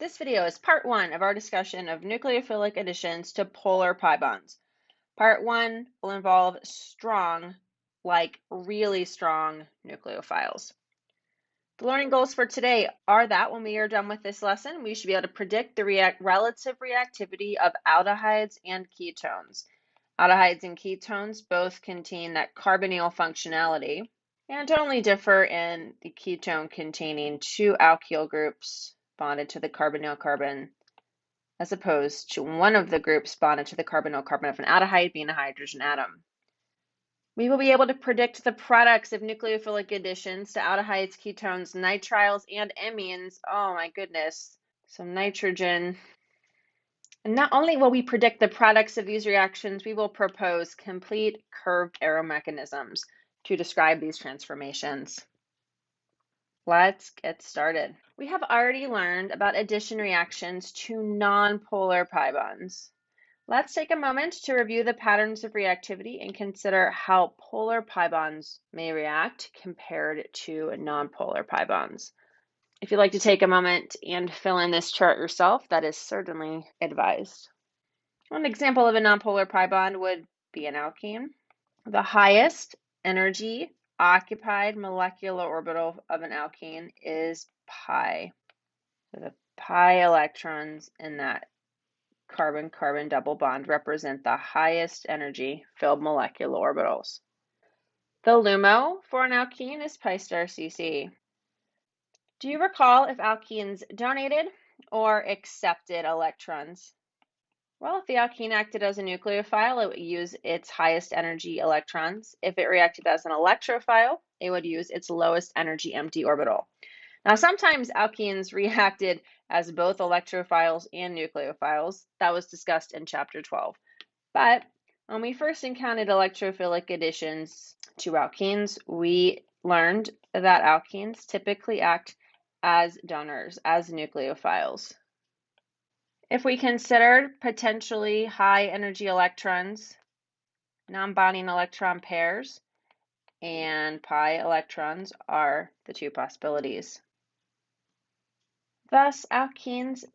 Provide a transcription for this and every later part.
This video is part one of our discussion of nucleophilic additions to polar pi bonds. Part one will involve strong, like really strong nucleophiles. The learning goals for today are that when we are done with this lesson, we should be able to predict the relative reactivity of aldehydes and ketones. Aldehydes and ketones both contain that carbonyl functionality and only differ in the ketone containing two alkyl groups bonded to the carbonyl carbon, as opposed to one of the groups bonded to the carbonyl carbon of an aldehyde being a hydrogen atom. We will be able to predict the products of nucleophilic additions to aldehydes, ketones, nitriles, and imines. Oh my goodness, some nitrogen. And not only will we predict the products of these reactions, we will propose complete curved arrow mechanisms to describe these transformations. Let's get started. We have already learned about addition reactions to nonpolar pi bonds. Let's take a moment to review the patterns of reactivity and consider how polar pi bonds may react compared to nonpolar pi bonds. If you'd like to take a moment and fill in this chart yourself, that is certainly advised. One example of a nonpolar pi bond would be an alkene. The highest energy occupied molecular orbital of an alkene is pi. So the pi electrons in that carbon-carbon double bond represent the highest energy filled molecular orbitals. The LUMO for an alkene is pi star Cc. Do you recall if alkenes donated or accepted electrons? Well, if the alkene acted as a nucleophile, it would use its highest energy electrons. If it reacted as an electrophile, it would use its lowest energy empty orbital. Now, sometimes alkenes reacted as both electrophiles and nucleophiles. That was discussed in chapter 12. But when we first encountered electrophilic additions to alkenes, we learned that alkenes typically act as donors, as nucleophiles. If we considered potentially high energy electrons, non-bonding electron pairs, and pi electrons are the two possibilities. Thus, alkenes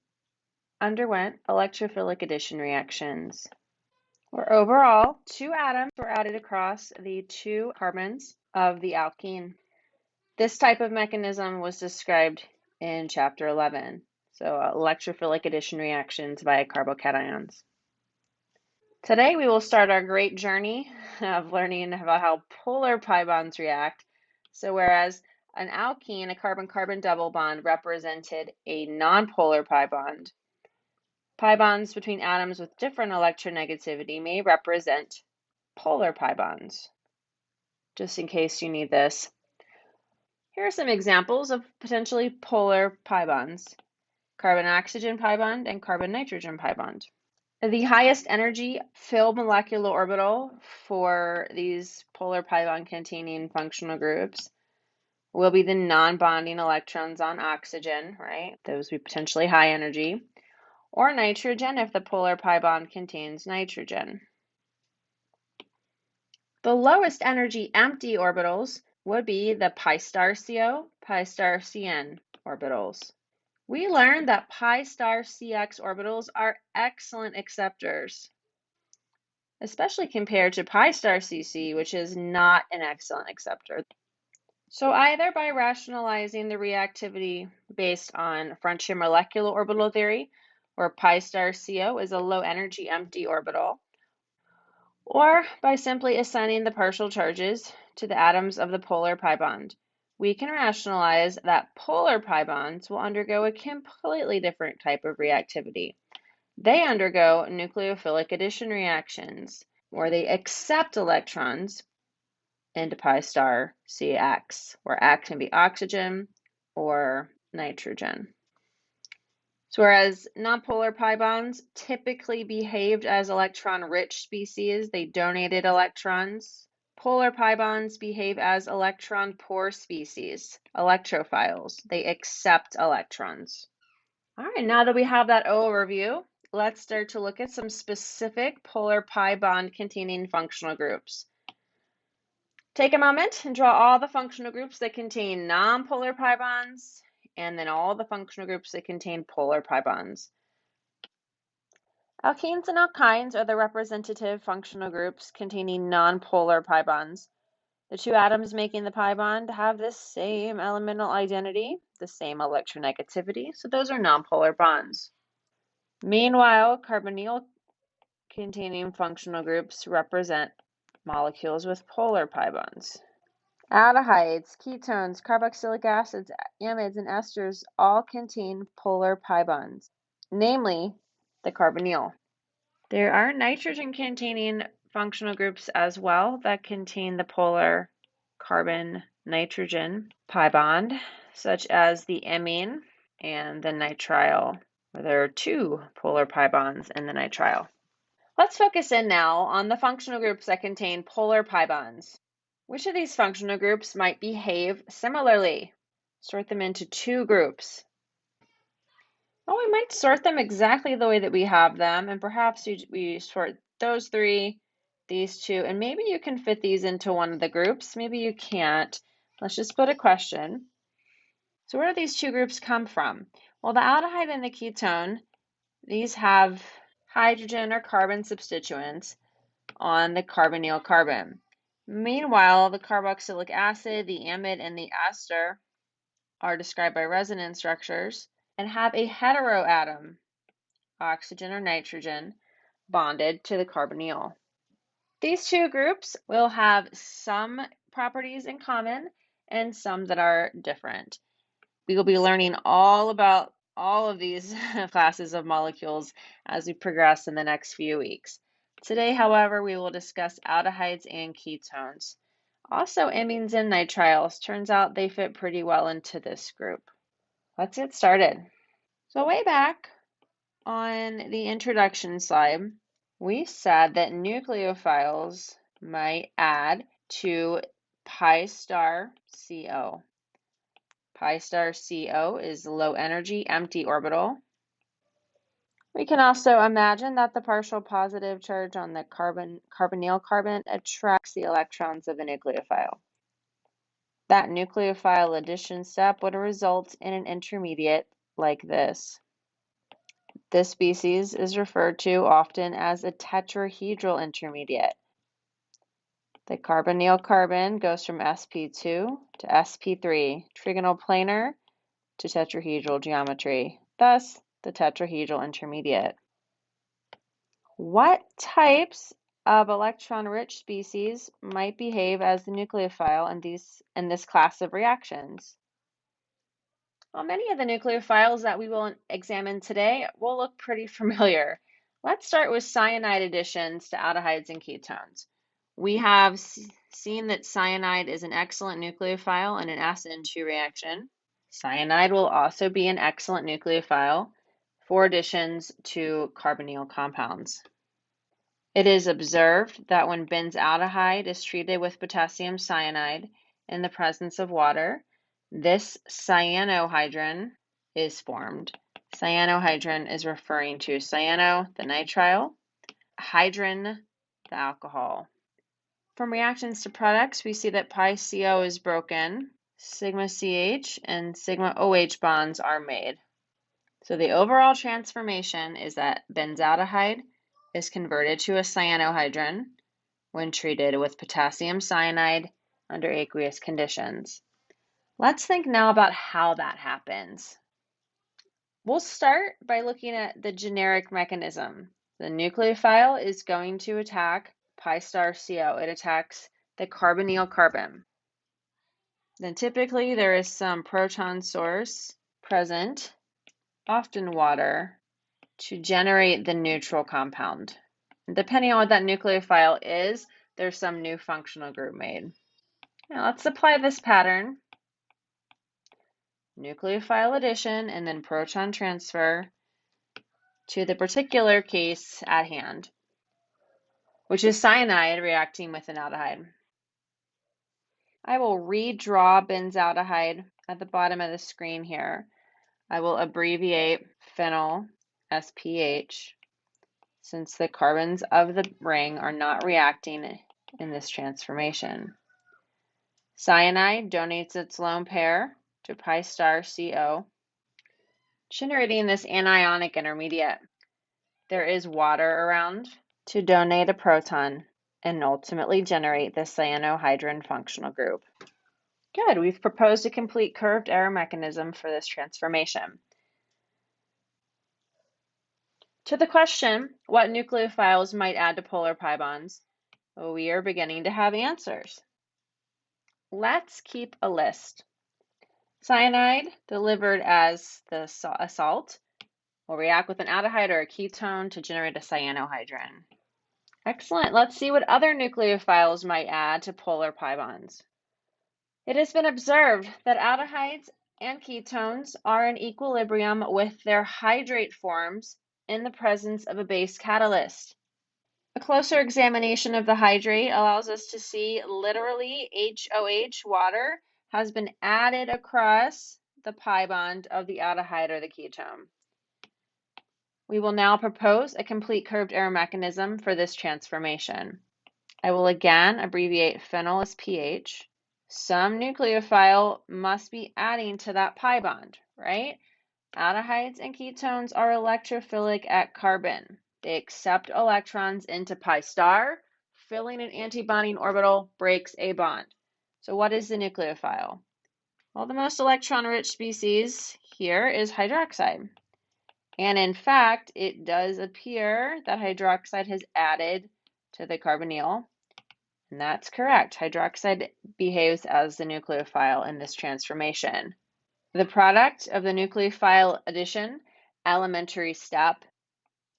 underwent electrophilic addition reactions, where overall 2 atoms were added across the 2 carbons of the alkene. This type of mechanism was described in chapter 11. So electrophilic addition reactions via carbocations. Today we will start our great journey of learning about how polar pi bonds react. So whereas an alkene, a carbon-carbon double bond, represented a nonpolar pi bond, pi bonds between atoms with different electronegativity may represent polar pi bonds. Just in case you need this. Here are some examples of potentially polar pi bonds: carbon-oxygen pi bond and carbon-nitrogen pi bond. The highest energy filled molecular orbital for these polar pi bond containing functional groups will be the non-bonding electrons on oxygen, right? Those would be potentially high energy. Or nitrogen if the polar pi bond contains nitrogen. The lowest energy empty orbitals would be the pi star CO, pi star CN orbitals. We learned that pi star CX orbitals are excellent acceptors, especially compared to pi star CC, which is not an excellent acceptor. So either by rationalizing the reactivity based on frontier molecular orbital theory, where pi star CO is a low energy empty orbital, or by simply assigning the partial charges to the atoms of the polar pi bond, we can rationalize that polar pi bonds will undergo a completely different type of reactivity. They undergo nucleophilic addition reactions, where they accept electrons into pi star CX, where X can be oxygen or nitrogen. So whereas nonpolar pi bonds typically behaved as electron-rich species, they donated electrons. Polar pi bonds behave as electron-poor species, electrophiles. They accept electrons. All right, now that we have that overview, let's start to look at some specific polar pi bond containing functional groups. Take a moment and draw all the functional groups that contain nonpolar pi bonds and then all the functional groups that contain polar pi bonds. Alkenes and alkynes are the representative functional groups containing nonpolar pi bonds. The two atoms making the pi bond have the same elemental identity, the same electronegativity, so those are nonpolar bonds. Meanwhile, carbonyl containing functional groups represent molecules with polar pi bonds. Aldehydes, ketones, carboxylic acids, amides, and esters all contain polar pi bonds, namely the carbonyl. There are nitrogen-containing functional groups as well that contain the polar carbon-nitrogen pi bond, such as the imine and the nitrile, where there are two polar pi bonds in the nitrile. Let's focus in now on the functional groups that contain polar pi bonds. Which of these functional groups might behave similarly? Sort them into two groups. Well, we might sort them exactly the way that we have them, and perhaps we sort those three, these two, and maybe you can fit these into one of the groups. Maybe you can't. Let's just put a question. So where do these two groups come from? Well, the aldehyde and the ketone, these have hydrogen or carbon substituents on the carbonyl carbon. Meanwhile, the carboxylic acid, the amide, and the ester are described by resonance structures and have a heteroatom, oxygen or nitrogen, bonded to the carbonyl. These two groups will have some properties in common and some that are different. We will be learning all about all of these classes of molecules as we progress in the next few weeks. Today, however, we will discuss aldehydes and ketones. Also, imines and nitriles. Turns out they fit pretty well into this group. Let's get started. So way back on the introduction slide, we said that nucleophiles might add to pi star CO. Pi star CO is low energy, empty orbital. We can also imagine that the partial positive charge on the carbonyl carbon attracts the electrons of a nucleophile. That nucleophile addition step would result in an intermediate like this. This species is referred to often as a tetrahedral intermediate. The carbonyl carbon goes from sp2 to sp3, trigonal planar to tetrahedral geometry, thus the tetrahedral intermediate. What types of electron-rich species might behave as the nucleophile in this class of reactions? Well, many of the nucleophiles that we will examine today will look pretty familiar. Let's start with cyanide additions to aldehydes and ketones. We have seen that cyanide is an excellent nucleophile in an acid-2 reaction. Cyanide will also be an excellent nucleophile for additions to carbonyl compounds. It is observed that when benzaldehyde is treated with potassium cyanide in the presence of water, this cyanohydrin is formed. Cyanohydrin is referring to cyano, the nitrile, hydrin, the alcohol. From reactions to products, we see that pi CO is broken, sigma CH and sigma OH bonds are made. So the overall transformation is that benzaldehyde is converted to a cyanohydrin when treated with potassium cyanide under aqueous conditions. Let's think now about how that happens. We'll start by looking at the generic mechanism. The nucleophile is going to attack pi star CO. It attacks the carbonyl carbon. Then typically there is some proton source present, often water, to generate the neutral compound. Depending on what that nucleophile is, there's some new functional group made. Now let's apply this pattern. Nucleophile addition and then proton transfer to the particular case at hand, which is cyanide reacting with an aldehyde. I will redraw benzaldehyde at the bottom of the screen here. I will abbreviate phenyl SPH since the carbons of the ring are not reacting in this transformation. Cyanide donates its lone pair to pi star CO, generating this anionic intermediate. There is water around to donate a proton and ultimately generate the cyanohydrin functional group. Good, we've proposed a complete curved error mechanism for this transformation. To the question, what nucleophiles might add to polar pi bonds? Well, we are beginning to have answers. Let's keep a list. Cyanide, delivered as a salt, will react with an aldehyde or a ketone to generate a cyanohydrin. Excellent. Let's see what other nucleophiles might add to polar pi bonds. It has been observed that aldehydes and ketones are in equilibrium with their hydrate forms in the presence of a base catalyst. A closer examination of the hydrate allows us to see literally HOH, water, has been added across the pi bond of the aldehyde or the ketone. We will now propose a complete curved error mechanism for this transformation. I will again abbreviate phenyl as pH. Some nucleophile must be adding to that pi bond, right? Aldehydes and ketones are electrophilic at carbon. They accept electrons into pi star, filling an antibonding orbital breaks a bond. So what is the nucleophile? Well, the most electron-rich species here is hydroxide. And in fact, it does appear that hydroxide has added to the carbonyl. And that's correct. Hydroxide behaves as the nucleophile in this transformation. The product of the nucleophile addition, elementary step,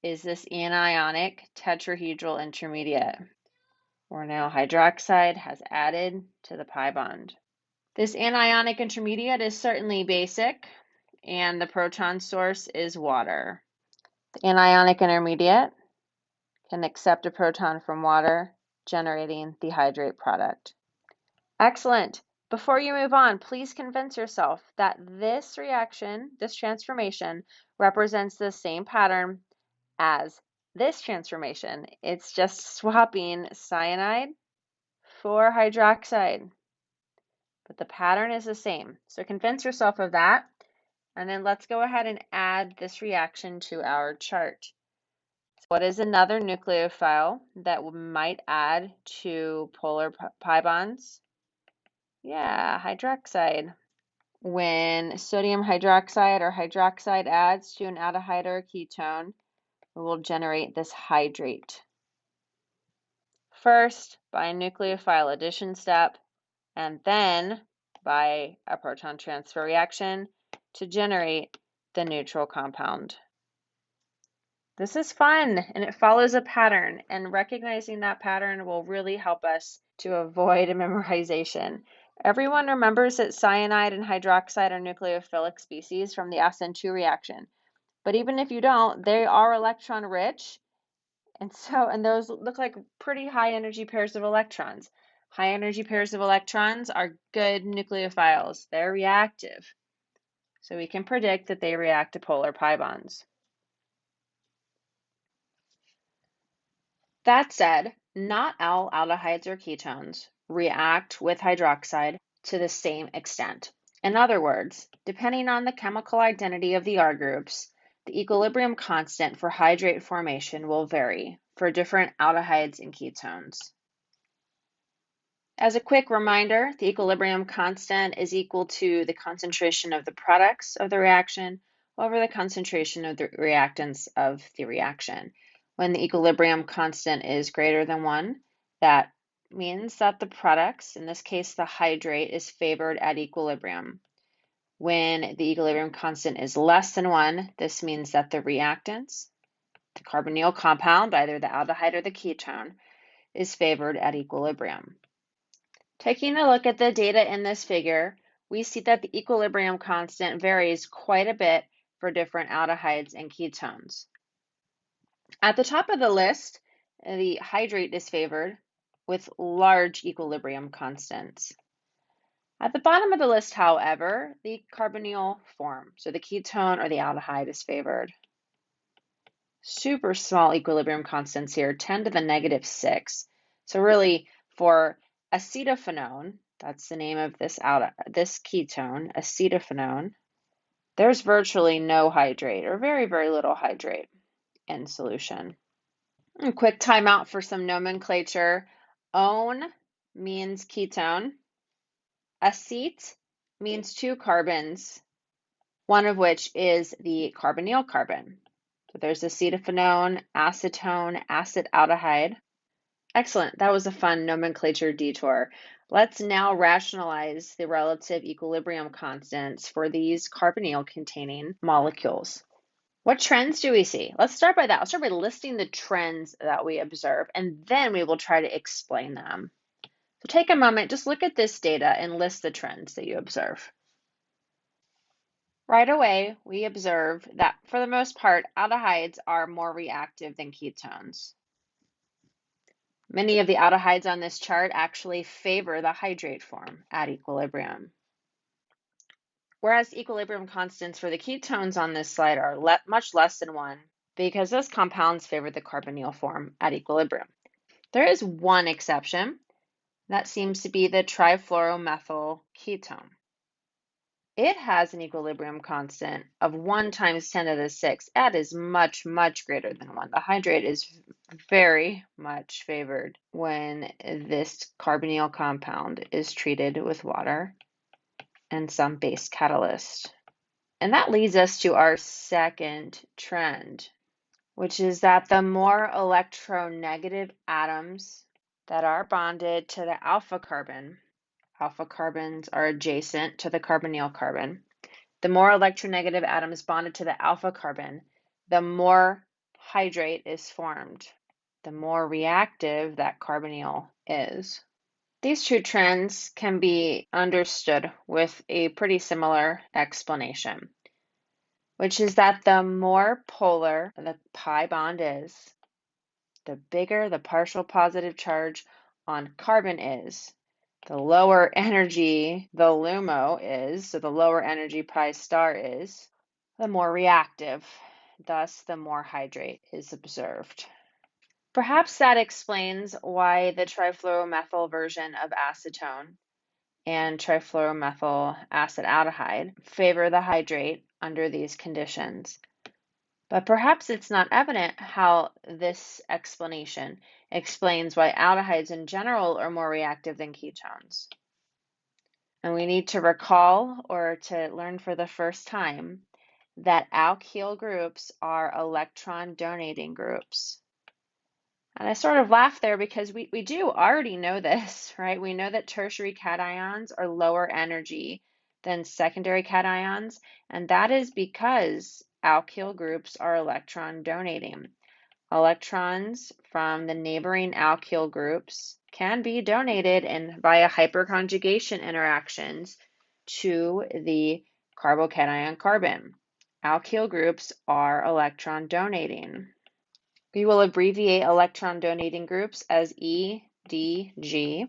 is this anionic tetrahedral intermediate, where now hydroxide has added to the pi bond. This anionic intermediate is certainly basic, and the proton source is water. The anionic intermediate can accept a proton from water, generating the hydrate product. Excellent. Before you move on, please convince yourself that this reaction, this transformation, represents the same pattern as this transformation. It's just swapping cyanide for hydroxide, but the pattern is the same. So convince yourself of that, and then let's go ahead and add this reaction to our chart. So what is another nucleophile that might add to polar pi bonds? Yeah, hydroxide. When sodium hydroxide or hydroxide adds to an aldehyde or a ketone, it will generate this hydrate. First, by a nucleophile addition step, and then by a proton transfer reaction to generate the neutral compound. This is fun, and it follows a pattern, and recognizing that pattern will really help us to avoid memorization. Everyone remembers that cyanide and hydroxide are nucleophilic species from the SN2 reaction. But even if you don't, they are electron rich, and those look like pretty high energy pairs of electrons. High energy pairs of electrons are good nucleophiles. They're reactive. So we can predict that they react to polar pi bonds. That said, not all aldehydes or ketones react with hydroxide to the same extent. In other words, depending on the chemical identity of the R groups, the equilibrium constant for hydrate formation will vary for different aldehydes and ketones. As a quick reminder, the equilibrium constant is equal to the concentration of the products of the reaction over the concentration of the reactants of the reaction. When the equilibrium constant is greater than 1, that means that the products, in this case the hydrate, is favored at equilibrium. When the equilibrium constant is less than 1, this means that the reactants, the carbonyl compound, either the aldehyde or the ketone, is favored at equilibrium. Taking a look at the data in this figure, we see that the equilibrium constant varies quite a bit for different aldehydes and ketones. At the top of the list, the hydrate is favored with large equilibrium constants. At the bottom of the list, however, the carbonyl form, so the ketone or the aldehyde, is favored. Super small equilibrium constants here, 10 to the negative 6. So really, for acetophenone, That's the name of this ketone, acetophenone. There's virtually no hydrate or very, very little hydrate in solution. A quick timeout for some nomenclature. One means ketone. Acet means two carbons, one of which is the carbonyl carbon. So there's acetophenone, acetone, acetaldehyde. Excellent. That was a fun nomenclature detour. Let's now rationalize the relative equilibrium constants for these carbonyl-containing molecules. What trends do we see? Let's start by that. I'll start by listing the trends that we observe, and then we will try to explain them. So take a moment, just look at this data and list the trends that you observe. Right away, we observe that for the most part, aldehydes are more reactive than ketones. Many of the aldehydes on this chart actually favor the hydrate form at equilibrium. Whereas equilibrium constants for the ketones on this slide are much less than 1 because those compounds favor the carbonyl form at equilibrium. There is one exception. That seems to be the trifluoromethyl ketone. It has an equilibrium constant of 1 times 10 to the 6. That is much, much greater than 1. The hydrate is very much favored when this carbonyl compound is treated with water and some base catalyst. And that leads us to our second trend, which is that the more electronegative atoms that are bonded to the alpha carbons are adjacent to the carbonyl carbon. The more electronegative atoms bonded to the alpha carbon, the more hydrate is formed, the more reactive that carbonyl is. These two trends can be understood with a pretty similar explanation, which is that the more polar the pi bond is, the bigger the partial positive charge on carbon is. The lower energy the LUMO is, so the lower energy pi star is, the more reactive. Thus, the more hydrate is observed. Perhaps that explains why the trifluoromethyl version of acetone and trifluoromethyl acetaldehyde favor the hydrate under these conditions. But perhaps it's not evident how this explanation explains why aldehydes in general are more reactive than ketones. And we need to recall or to learn for the first time that alkyl groups are electron donating groups. And I sort of laugh there because we do already know this, right? We know that tertiary cations are lower energy than secondary cations, and that is because alkyl groups are electron donating. Electrons from the neighboring alkyl groups can be donated via hyperconjugation interactions to the carbocation carbon. Alkyl groups are electron donating. We will abbreviate electron donating groups as EDG.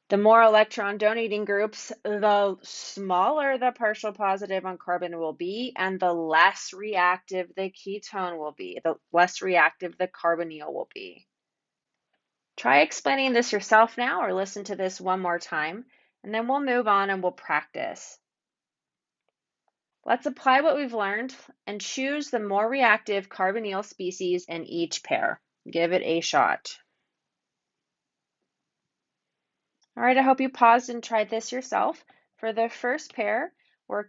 The more electron donating groups, the smaller the partial positive on carbon will be, and the less reactive the ketone will be, the less reactive the carbonyl will be. Try explaining this yourself now or listen to this one more time, and then we'll move on and we'll practice. Let's apply what we've learned and choose the more reactive carbonyl species in each pair. Give it a shot. All right, I hope you paused and tried this yourself. For the first pair, we're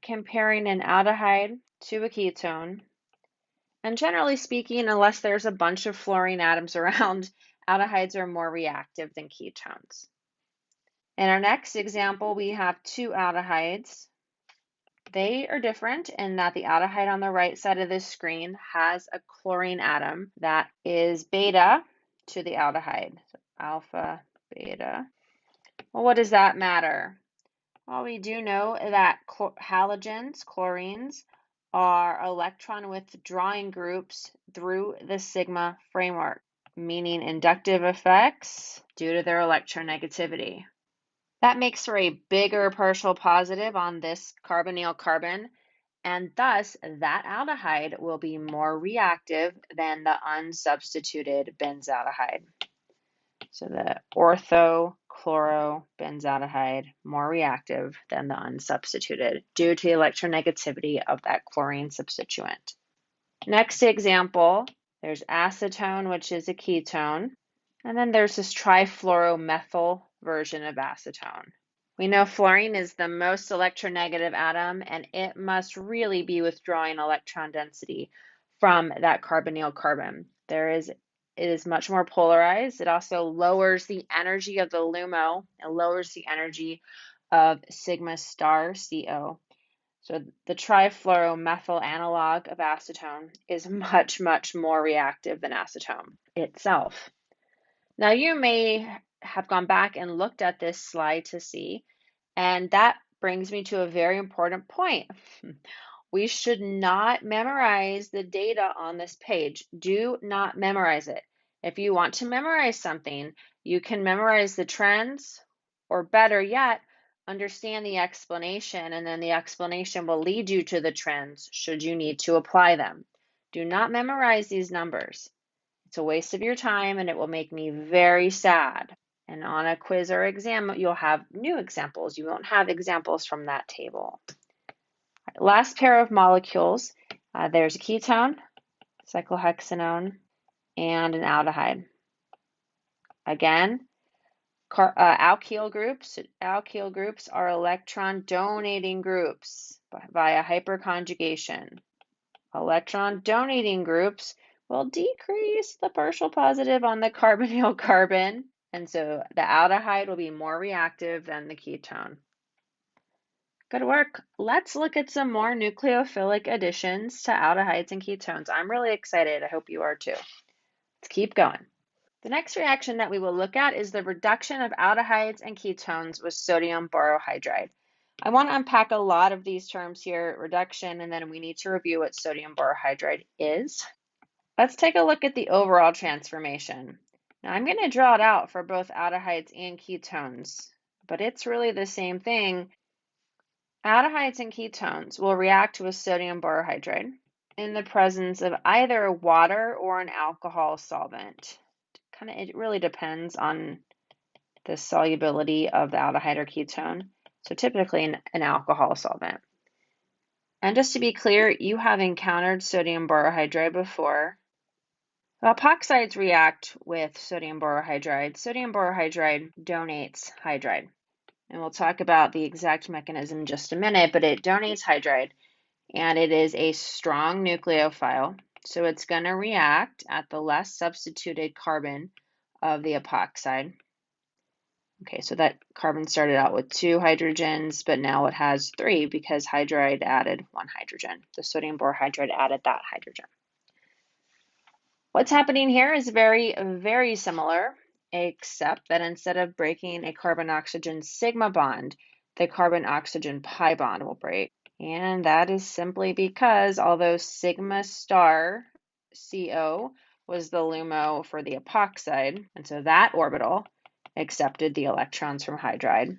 comparing an aldehyde to a ketone. And generally speaking, unless there's a bunch of fluorine atoms around, aldehydes are more reactive than ketones. In our next example, we have two aldehydes. They are different in that the aldehyde on the right side of this screen has a chlorine atom that is beta to the aldehyde, so alpha, beta. Well, what does that matter? Well, we do know that halogens, chlorines, are electron withdrawing groups through the sigma framework, meaning inductive effects due to their electronegativity. That makes for a bigger partial positive on this carbonyl carbon, and thus that aldehyde will be more reactive than the unsubstituted benzaldehyde. So the ortho-chlorobenzaldehyde more reactive than the unsubstituted due to the electronegativity of that chlorine substituent. Next example, there's acetone, which is a ketone, and then there's this trifluoromethyl version of acetone. We know fluorine is the most electronegative atom, and it must really be withdrawing electron density from that carbonyl carbon. It is much more polarized. It also lowers the energy of the LUMO. It lowers the energy of sigma star CO. So the trifluoromethyl analog of acetone is much, much more reactive than acetone itself. Now you may have gone back and looked at this slide to see, and that brings me to a very important point. We should not memorize the data on this page. Do not memorize it. If you want to memorize something, you can memorize the trends, or better yet, understand the explanation, and then the explanation will lead you to the trends should you need to apply them. Do not memorize these numbers. It's a waste of your time and it will make me very sad. And on a quiz or exam, you'll have new examples. You won't have examples from that table. Last pair of molecules, there's a ketone, cyclohexanone, and an aldehyde. Again, alkyl groups are electron donating groups via hyperconjugation. Electron donating groups will decrease the partial positive on the carbonyl carbon, and so the aldehyde will be more reactive than the ketone. Good work. Let's look at some more nucleophilic additions to aldehydes and ketones. I'm really excited. I hope you are too. Let's keep going. The next reaction that we will look at is the reduction of aldehydes and ketones with sodium borohydride. I want to unpack a lot of these terms here, reduction, and then we need to review what sodium borohydride is. Let's take a look at the overall transformation. Now I'm going to draw it out for both aldehydes and ketones, but it's really the same thing. Aldehydes and ketones will react with sodium borohydride in the presence of either water or an alcohol solvent. It really depends on the solubility of the aldehyde or ketone. So typically an alcohol solvent. And just to be clear, you have encountered sodium borohydride before. Epoxides react with sodium borohydride. Sodium borohydride donates hydride. And we'll talk about the exact mechanism in just a minute, but it donates hydride, and it is a strong nucleophile. So it's going to react at the less substituted carbon of the epoxide. Okay, so that carbon started out with 2 hydrogens, but now it has 3 because hydride added 1 hydrogen. The sodium borohydride added that hydrogen. What's happening here is very, very similar, except that instead of breaking a carbon-oxygen sigma bond, the carbon-oxygen pi bond will break. And that is simply because although sigma star CO was the LUMO for the epoxide, and so that orbital accepted the electrons from hydride.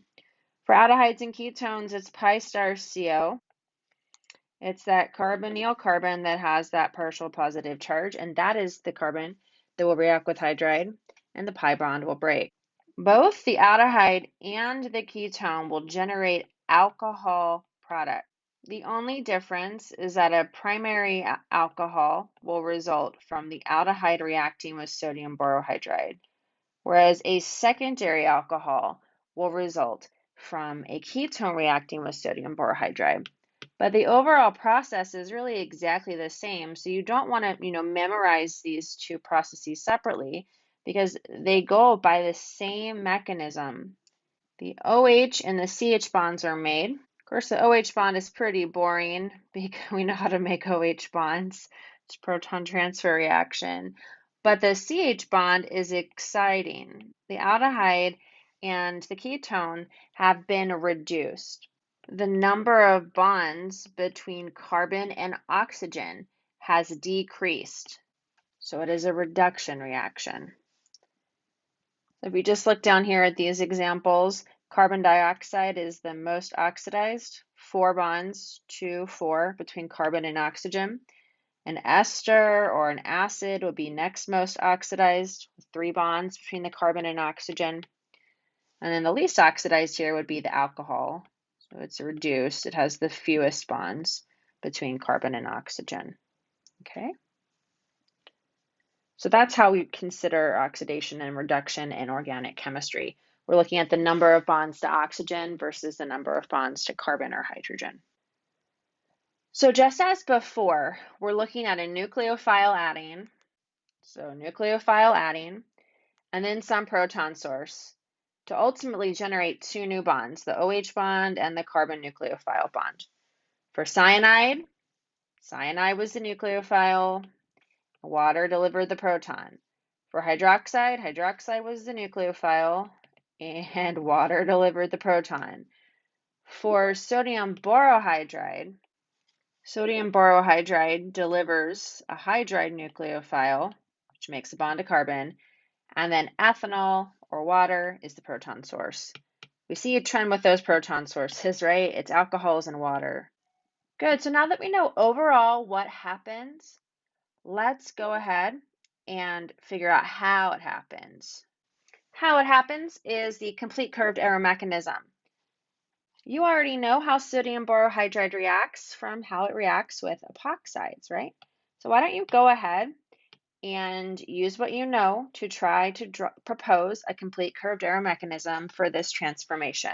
For aldehydes and ketones, it's pi star CO. It's that carbonyl carbon that has that partial positive charge, and that is the carbon that will react with hydride, and the pi bond will break. Both the aldehyde and the ketone will generate alcohol product. The only difference is that a primary alcohol will result from the aldehyde reacting with sodium borohydride, whereas a secondary alcohol will result from a ketone reacting with sodium borohydride. But the overall process is really exactly the same, so you don't want to, memorize these two processes separately because they go by the same mechanism. The OH and the CH bonds are made. Of course, the OH bond is pretty boring because we know how to make OH bonds. It's a proton transfer reaction. But the CH bond is exciting. The aldehyde and the ketone have been reduced. The number of bonds between carbon and oxygen has decreased. So it is a reduction reaction. If we just look down here at these examples, carbon dioxide is the most oxidized, 4 bonds, 2, 4 between carbon and oxygen. An ester or an acid would be next most oxidized, with 3 bonds between the carbon and oxygen. And then the least oxidized here would be the alcohol. So it's reduced. It has the fewest bonds between carbon and oxygen. Okay. So that's how we consider oxidation and reduction in organic chemistry. We're looking at the number of bonds to oxygen versus the number of bonds to carbon or hydrogen. So just as before, we're looking at a nucleophile adding, and then some proton source to ultimately generate 2 new bonds, the OH bond and the carbon nucleophile bond. For cyanide was the nucleophile, water delivered the proton. For hydroxide was the nucleophile, and water delivered the proton. For sodium borohydride delivers a hydride nucleophile, which makes a bond to carbon, and then ethanol or water is the proton source. We see a trend with those proton sources, right? It's alcohols and water. Good, so now that we know overall what happens, let's go ahead and figure out how it happens. How it happens is the complete curved arrow mechanism. You already know how sodium borohydride reacts from how it reacts with epoxides, right? So why don't you go ahead and use what you know to try to propose a complete curved arrow mechanism for this transformation.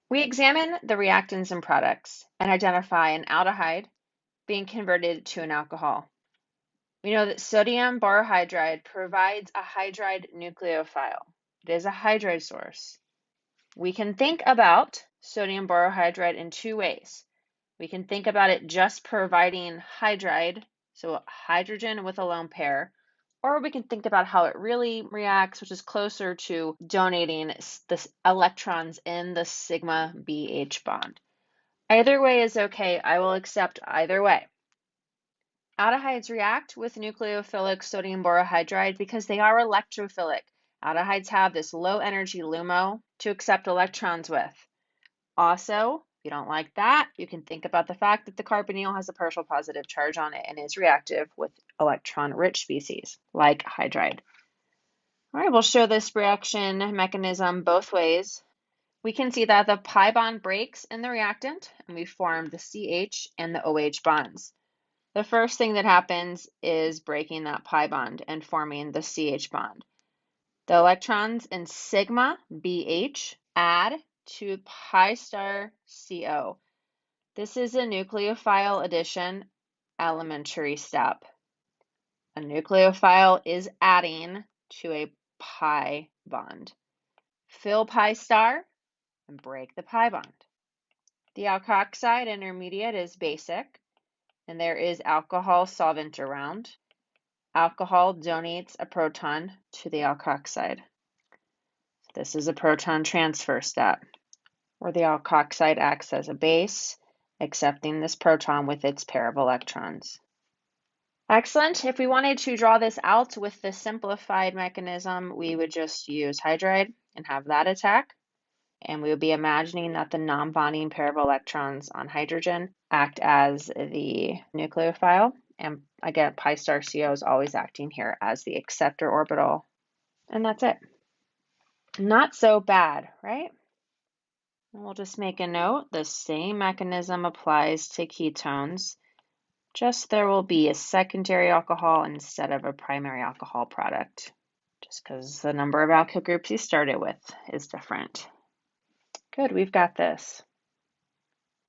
We examine the reactants and products and identify an aldehyde being converted to an alcohol. We know that sodium borohydride provides a hydride nucleophile. It is a hydride source. We can think about sodium borohydride in 2 ways. We can think about it just providing hydride, so hydrogen with a lone pair, or we can think about how it really reacts, which is closer to donating the electrons in the sigma BH bond. Either way is okay. I will accept either way. Aldehydes react with nucleophilic sodium borohydride because they are electrophilic. Aldehydes have this low energy LUMO to accept electrons with. Also, if you don't like that, you can think about the fact that the carbanion has a partial positive charge on it and is reactive with electron-rich species, like hydride. All right, we'll show this reaction mechanism both ways. We can see that the pi bond breaks in the reactant, and we form the CH and the OH bonds. The first thing that happens is breaking that pi bond and forming the CH bond. The electrons in sigma BH add to pi star CO. This is a nucleophile addition elementary step. A nucleophile is adding to a pi bond. Fill pi star and break the pi bond. The alkoxide intermediate is basic, and there is alcohol solvent around. Alcohol donates a proton to the alkoxide. This is a proton transfer step, where the alkoxide acts as a base, accepting this proton with its pair of electrons. Excellent. If we wanted to draw this out with the simplified mechanism, we would just use hydride and have that attack. And we would be imagining that the non-bonding pair of electrons on hydrogen act as the nucleophile. And again, pi star CO is always acting here as the acceptor orbital. And that's it. Not so bad, right? And we'll just make a note. The same mechanism applies to ketones. Just there will be a secondary alcohol instead of a primary alcohol product. Just because the number of alkyl groups you started with is different. Good, we've got this.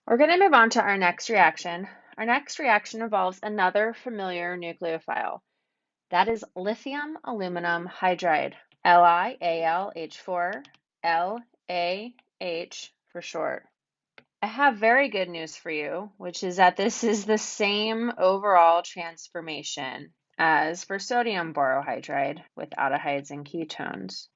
We're going to move on to our next reaction. Our next reaction involves another familiar nucleophile. That is lithium aluminum hydride, LiAlH4, LAH for short. I have very good news for you, which is that this is the same overall transformation as for sodium borohydride with aldehydes and ketones,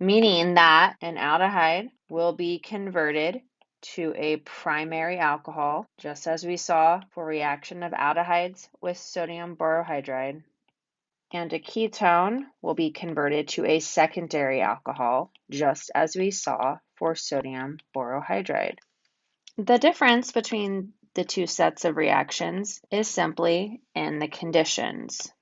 meaning that an aldehyde will be converted to a primary alcohol, just as we saw for reaction of aldehydes with sodium borohydride, and a ketone will be converted to a secondary alcohol, just as we saw for sodium borohydride. The difference between the two sets of reactions is simply in the conditions.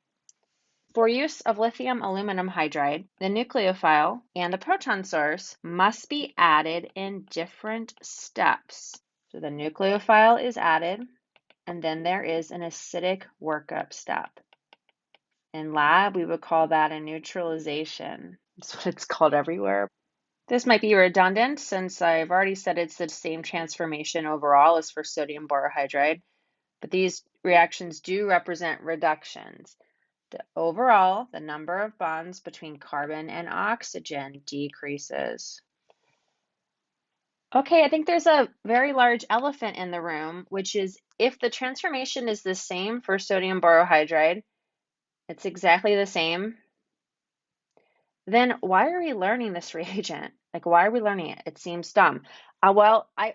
For use of lithium aluminum hydride, the nucleophile and the proton source must be added in different steps. So the nucleophile is added, and then there is an acidic workup step. In lab, we would call that a neutralization. That's what it's called everywhere. This might be redundant since I've already said it's the same transformation overall as for sodium borohydride, but these reactions do represent reductions. Overall, the number of bonds between carbon and oxygen decreases. Okay, I think there's a very large elephant in the room, which is if the transformation is the same for sodium borohydride, it's exactly the same, then why are we learning this reagent? Like, why are we learning it? It seems dumb. I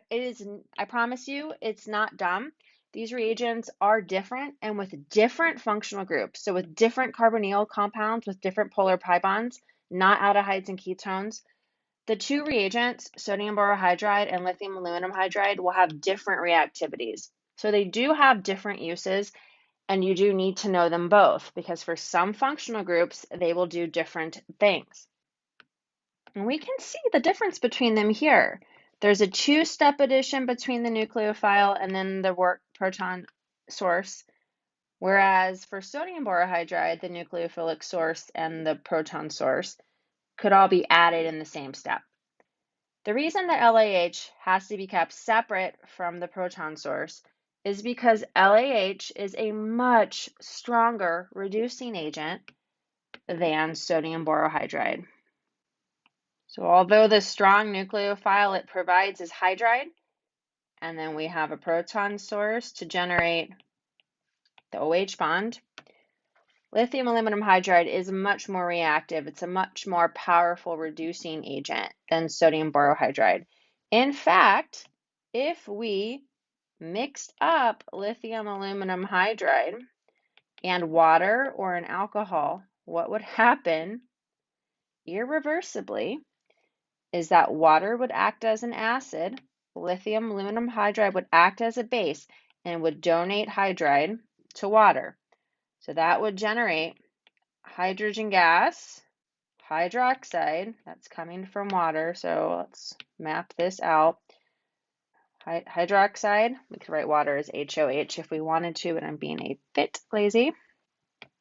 promise you, it's not dumb. These reagents are different and with different functional groups. So with different carbonyl compounds with different polar pi bonds, not aldehydes and ketones. The two reagents, sodium borohydride and lithium aluminum hydride, will have different reactivities. So they do have different uses, and you do need to know them both because for some functional groups, they will do different things. And we can see the difference between them here. There's a two-step addition between the nucleophile and then the proton source, whereas for sodium borohydride, the nucleophilic source and the proton source could all be added in the same step. The reason that LAH has to be kept separate from the proton source is because LAH is a much stronger reducing agent than sodium borohydride. So although the strong nucleophile it provides is hydride, and then we have a proton source to generate the OH bond, lithium aluminum hydride is much more reactive. It's a much more powerful reducing agent than sodium borohydride. In fact, if we mixed up lithium aluminum hydride and water or an alcohol, what would happen irreversibly is that water would act as an acid, lithium aluminum hydride would act as a base, and would donate hydride to water. So that would generate hydrogen gas, hydroxide, that's coming from water, so let's map this out. Hydroxide, we could write water as HOH if we wanted to, but I'm being a bit lazy.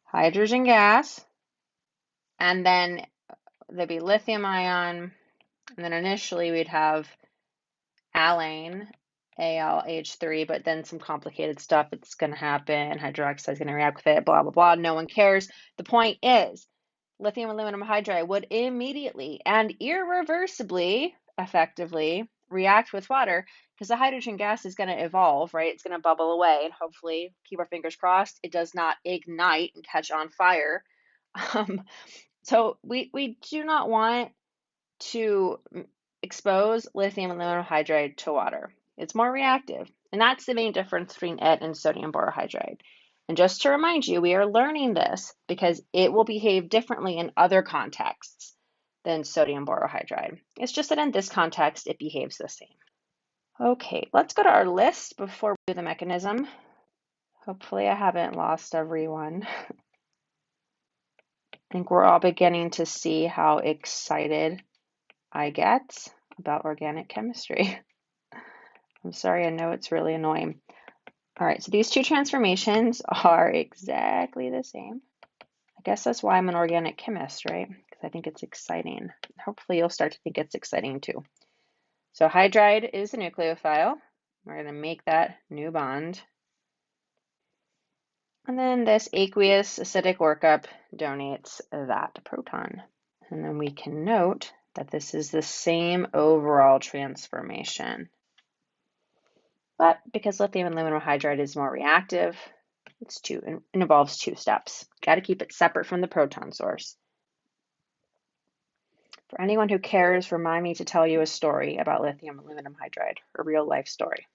Hydrogen gas, and then there'd be lithium ion, and then initially we'd have alane, AlH3, but then some complicated stuff it's going to happen. Hydroxide is going to react with it, blah, blah, blah. No one cares. The point is, lithium aluminum hydride would immediately and irreversibly, effectively, react with water because the hydrogen gas is going to evolve, right? It's going to bubble away, and hopefully, keep our fingers crossed, it does not ignite and catch on fire. So we do not want to expose lithium aluminum hydride to water. It's more reactive, and that's the main difference between it and sodium borohydride. And just to remind you, we are learning this because it will behave differently in other contexts than sodium borohydride. It's just that in this context, it behaves the same. Okay, let's go to our list before we do the mechanism. Hopefully I haven't lost everyone. I think we're all beginning to see how excited I get about organic chemistry. I'm sorry, I know it's really annoying. All right, so these two transformations are exactly the same. I guess that's why I'm an organic chemist, right? Because I think it's exciting. Hopefully you'll start to think it's exciting too. So hydride is a nucleophile. We're going to make that new bond. And then this aqueous acidic workup donates that proton. And then we can note that this is the same overall transformation. But because lithium aluminum hydride is more reactive, it involves two steps. Got to keep it separate from the proton source. For anyone who cares, remind me to tell you a story about lithium aluminum hydride, a real life story.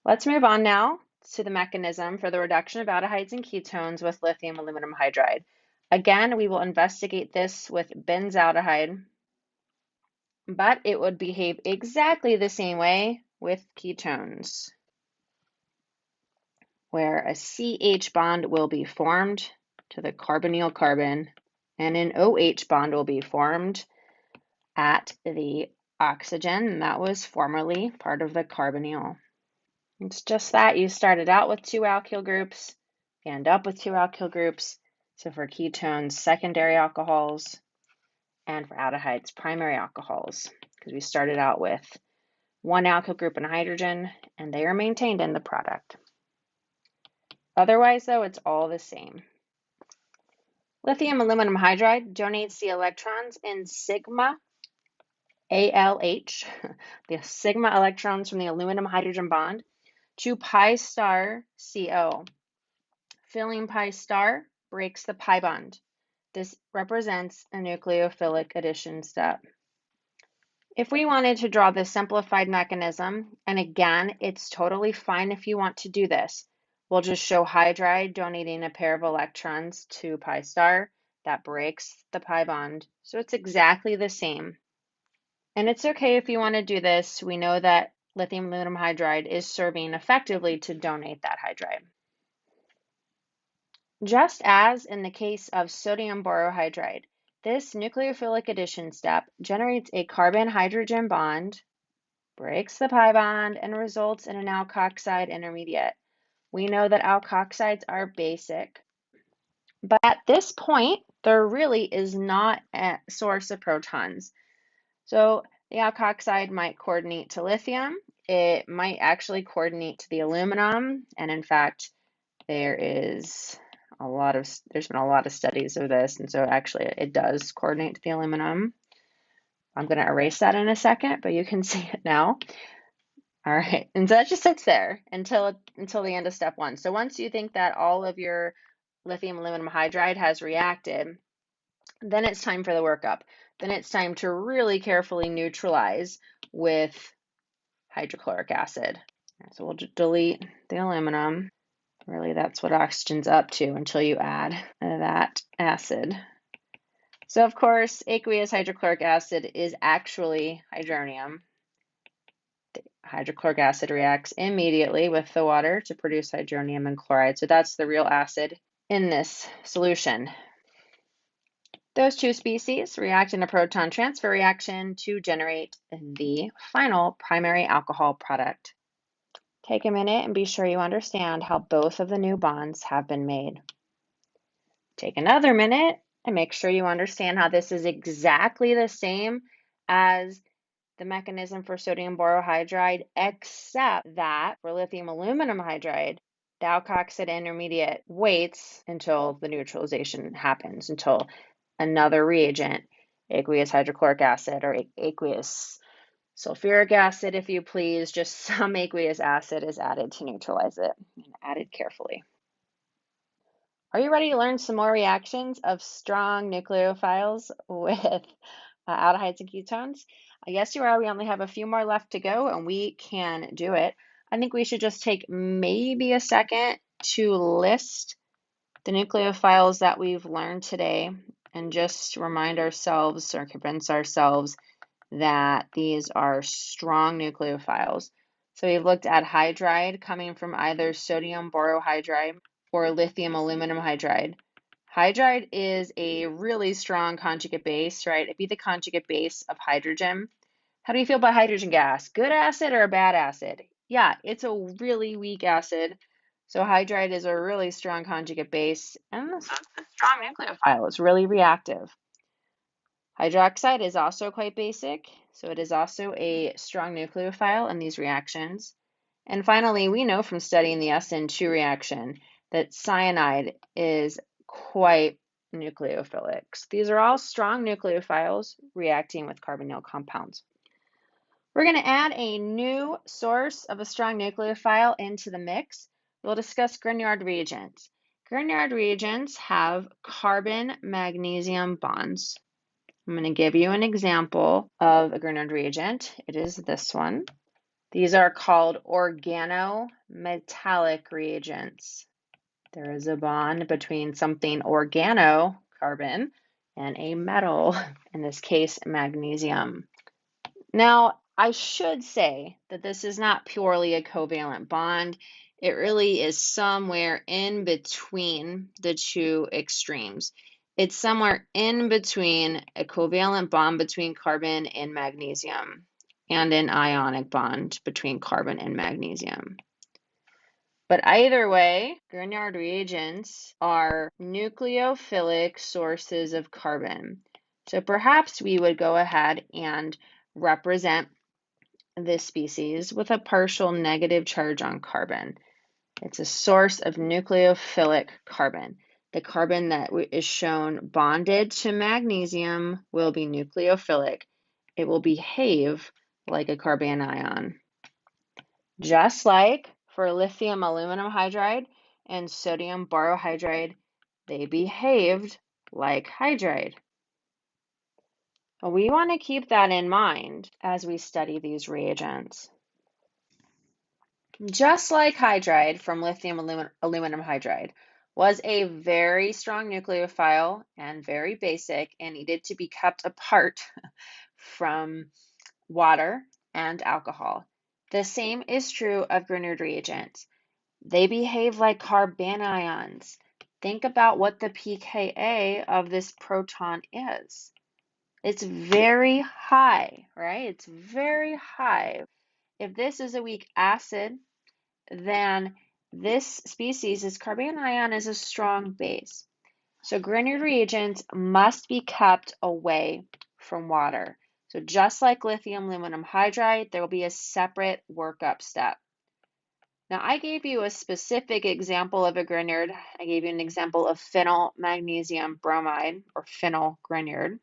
Let's move on now to the mechanism for the reduction of aldehydes and ketones with lithium aluminum hydride. Again, we will investigate this with benzaldehyde, but it would behave exactly the same way with ketones. where a CH bond will be formed to the carbonyl carbon, and an OH bond will be formed at the oxygen, and that was formerly part of the carbonyl. It's just that you started out with two alkyl groups, you end up with two alkyl groups. So for ketones, secondary alcohols, and for aldehydes, primary alcohols, because we started out with one alkyl group and hydrogen, and they are maintained in the product. Otherwise, though, it's all the same. Lithium aluminum hydride donates the electrons in sigma ALH, the sigma electrons from the aluminum hydrogen bond, to pi star CO. Filling pi star breaks the pi bond. This represents a nucleophilic addition step. If we wanted to draw this simplified mechanism, and again, it's totally fine if you want to do this, we'll just show hydride donating a pair of electrons to pi star. That breaks the pi bond, so it's exactly the same. And it's okay if you want to do this. We know that lithium aluminum hydride is serving effectively to donate that hydride. Just as in the case of sodium borohydride, this nucleophilic addition step generates a carbon-hydrogen bond, breaks the pi bond, and results in an alkoxide intermediate. We know that alkoxides are basic, but at this point, there really is not a source of protons. So the alkoxide might coordinate to lithium. It might actually coordinate to the aluminum, and in fact, there's been a lot of studies of this, and so actually it does coordinate to the aluminum. I'm going to erase that in a second, but you can see it now. All right, and so that just sits there until the end of step one. So once you think that all of your lithium aluminum hydride has reacted, then it's time for the workup. Then it's time to really carefully neutralize with hydrochloric acid. So we'll just delete the aluminum. Really, that's what oxygen's up to until you add that acid. So of course, aqueous hydrochloric acid is actually hydronium. The hydrochloric acid reacts immediately with the water to produce hydronium and chloride. So that's the real acid in this solution. Those two species react in a proton transfer reaction to generate the final primary alcohol product. Take a minute and be sure you understand how both of the new bonds have been made. Take another minute and make sure you understand how this is exactly the same as the mechanism for sodium borohydride, except that for lithium aluminum hydride, the alkoxide intermediate waits until the neutralization happens, until another reagent, aqueous hydrochloric acid or aqueous sulfuric acid, if you please, just some aqueous acid is added to neutralize it, and added carefully. Are you ready to learn some more reactions of strong nucleophiles with aldehydes and ketones? Yes, you are. We only have a few more left to go, and we can do it. I think we should just take maybe a second to list the nucleophiles that we've learned today and just remind ourselves or convince ourselves that these are strong nucleophiles. So we've looked at hydride coming from either sodium borohydride or lithium aluminum hydride. Hydride is a really strong conjugate base, right? It'd be the conjugate base of hydrogen. How do you feel about hydrogen gas? Good acid or a bad acid? Yeah, it's a really weak acid. So hydride is a really strong conjugate base, and it's a strong nucleophile. It's really reactive. Hydroxide is also quite basic, so it is also a strong nucleophile in these reactions. And finally, we know from studying the SN2 reaction that cyanide is quite nucleophilic. So these are all strong nucleophiles reacting with carbonyl compounds. We're going to add a new source of a strong nucleophile into the mix. We'll discuss Grignard reagents. Grignard reagents have carbon-magnesium bonds. I'm going to give you an example of a Grignard reagent. It is this one. These are called organometallic reagents. There is a bond between something organo, carbon, and a metal, in this case, magnesium. Now, I should say that this is not purely a covalent bond. It really is somewhere in between the two extremes. It's somewhere in between a covalent bond between carbon and magnesium and an ionic bond between carbon and magnesium. But either way, Grignard reagents are nucleophilic sources of carbon. So perhaps we would go ahead and represent this species with a partial negative charge on carbon. It's a source of nucleophilic carbon. The carbon that is shown bonded to magnesium will be nucleophilic. It will behave like a carbanion. Just like for lithium aluminum hydride and sodium borohydride, they behaved like hydride. We want to keep that in mind as we study these reagents. Just like hydride from lithium aluminum hydride was a very strong nucleophile and very basic and needed to be kept apart from water and alcohol. The same is true of Grignard reagents. They behave like carbanions. Think about what the pKa of this proton is. It's very high, right? It's very high. If this is a weak acid, then this species' carbanion is a strong base. So Grignard reagents must be kept away from water. So just like lithium aluminum hydride, there will be a separate workup step. Now I gave you a specific example of a Grignard. I gave you an example of phenyl magnesium bromide, or phenyl Grignard.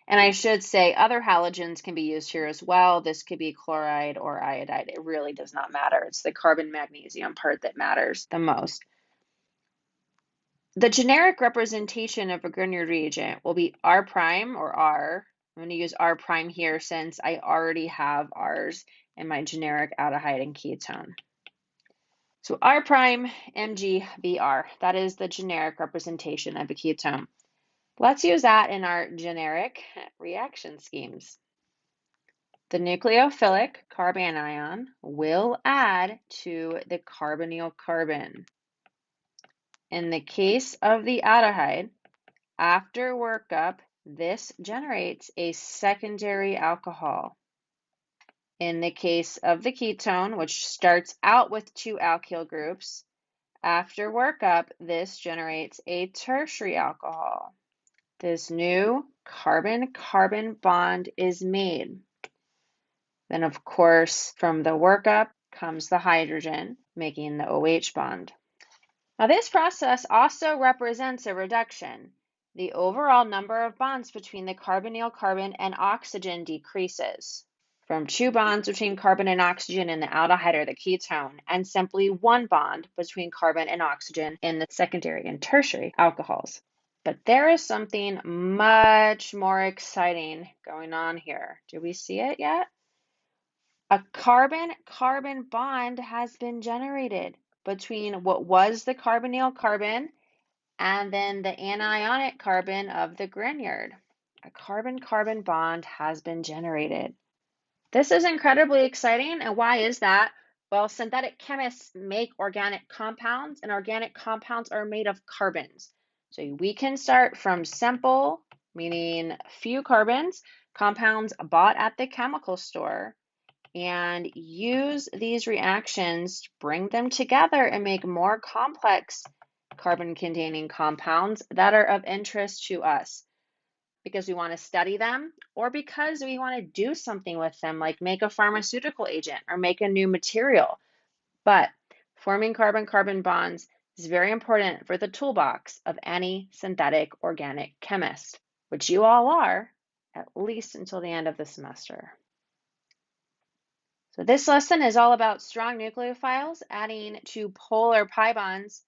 And I should say other halogens can be used here as well. This could be chloride or iodide. It really does not matter. It's the carbon magnesium part that matters the most. The generic representation of a Grignard reagent will be R prime or R. I'm going to use R prime here since I already have R's in my generic aldehyde and ketone. So R prime MgBr, that is the generic representation of a ketone. Let's use that in our generic reaction schemes. The nucleophilic carbanion will add to the carbonyl carbon. In the case of the aldehyde, after workup, this generates a secondary alcohol. In the case of the ketone, which starts out with two alkyl groups, after workup, this generates a tertiary alcohol. This new carbon-carbon bond is made. Then, of course, from the workup comes the hydrogen, making the OH bond. Now, this process also represents a reduction. The overall number of bonds between the carbonyl carbon and oxygen decreases from 2 bonds between carbon and oxygen in the aldehyde or the ketone, and simply 1 bond between carbon and oxygen in the secondary and tertiary alcohols. But there is something much more exciting going on here. Do we see it yet? A carbon-carbon bond has been generated between what was the carbonyl carbon and then the anionic carbon of the Grignard. A carbon-carbon bond has been generated. This is incredibly exciting, and why is that? Well, synthetic chemists make organic compounds, and organic compounds are made of carbons. So we can start from simple, meaning few carbons, compounds bought at the chemical store, and use these reactions to bring them together and make more complex carbon-containing compounds that are of interest to us because we want to study them or because we want to do something with them, like make a pharmaceutical agent or make a new material. But forming carbon-carbon bonds is very important for the toolbox of any synthetic organic chemist, which you all are, at least until the end of the semester. So this lesson is all about strong nucleophiles adding to polar pi bonds.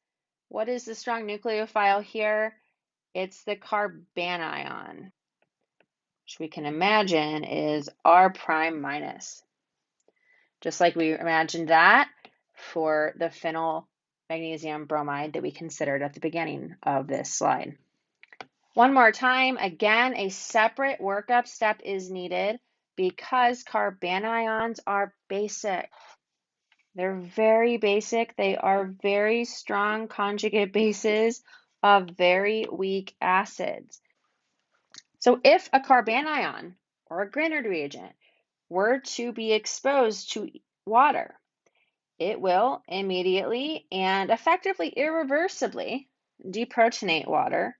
What is the strong nucleophile here? It's the carbanion, which we can imagine is R prime minus. Just like we imagined that for the phenyl magnesium bromide that we considered at the beginning of this slide. One more time, again, a separate workup step is needed because carbanions are basic. They're very basic. They are very strong conjugate bases of very weak acids. So if a carbanion or a Grignard reagent were to be exposed to water, it will immediately and effectively irreversibly deprotonate water,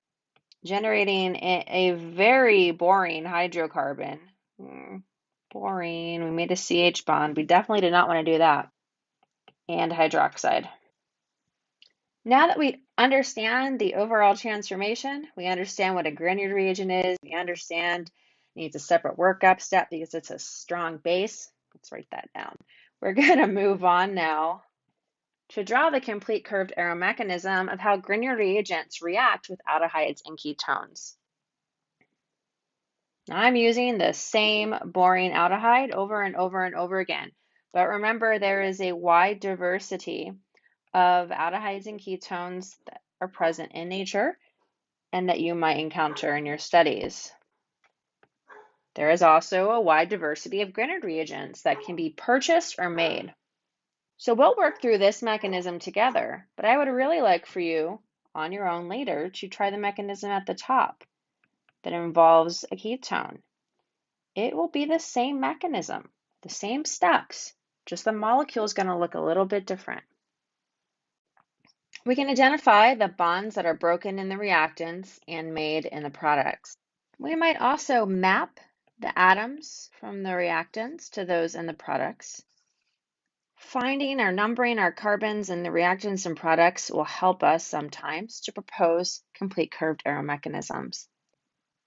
generating a very boring hydrocarbon. Boring. We made a CH bond. We definitely did not want to do that. And hydroxide. Now that we understand the overall transformation, we understand what a Grignard reagent is, we understand it needs a separate workup step because it's a strong base. Let's write that down. We're going to move on now to draw the complete curved arrow mechanism of how Grignard reagents react with aldehydes and ketones. Now I'm using the same boring aldehyde over and over and over again, but remember there is a wide diversity of aldehydes and ketones that are present in nature and that you might encounter in your studies. There is also a wide diversity of Grignard reagents that can be purchased or made. So we'll work through this mechanism together, but I would really like for you on your own later to try the mechanism at the top that involves a ketone. It will be the same mechanism, the same steps, just the molecule is going to look a little bit different. We can identify the bonds that are broken in the reactants and made in the products. We might also map the atoms from the reactants to those in the products. Finding or numbering our carbons in the reactants and products will help us sometimes to propose complete curved arrow mechanisms.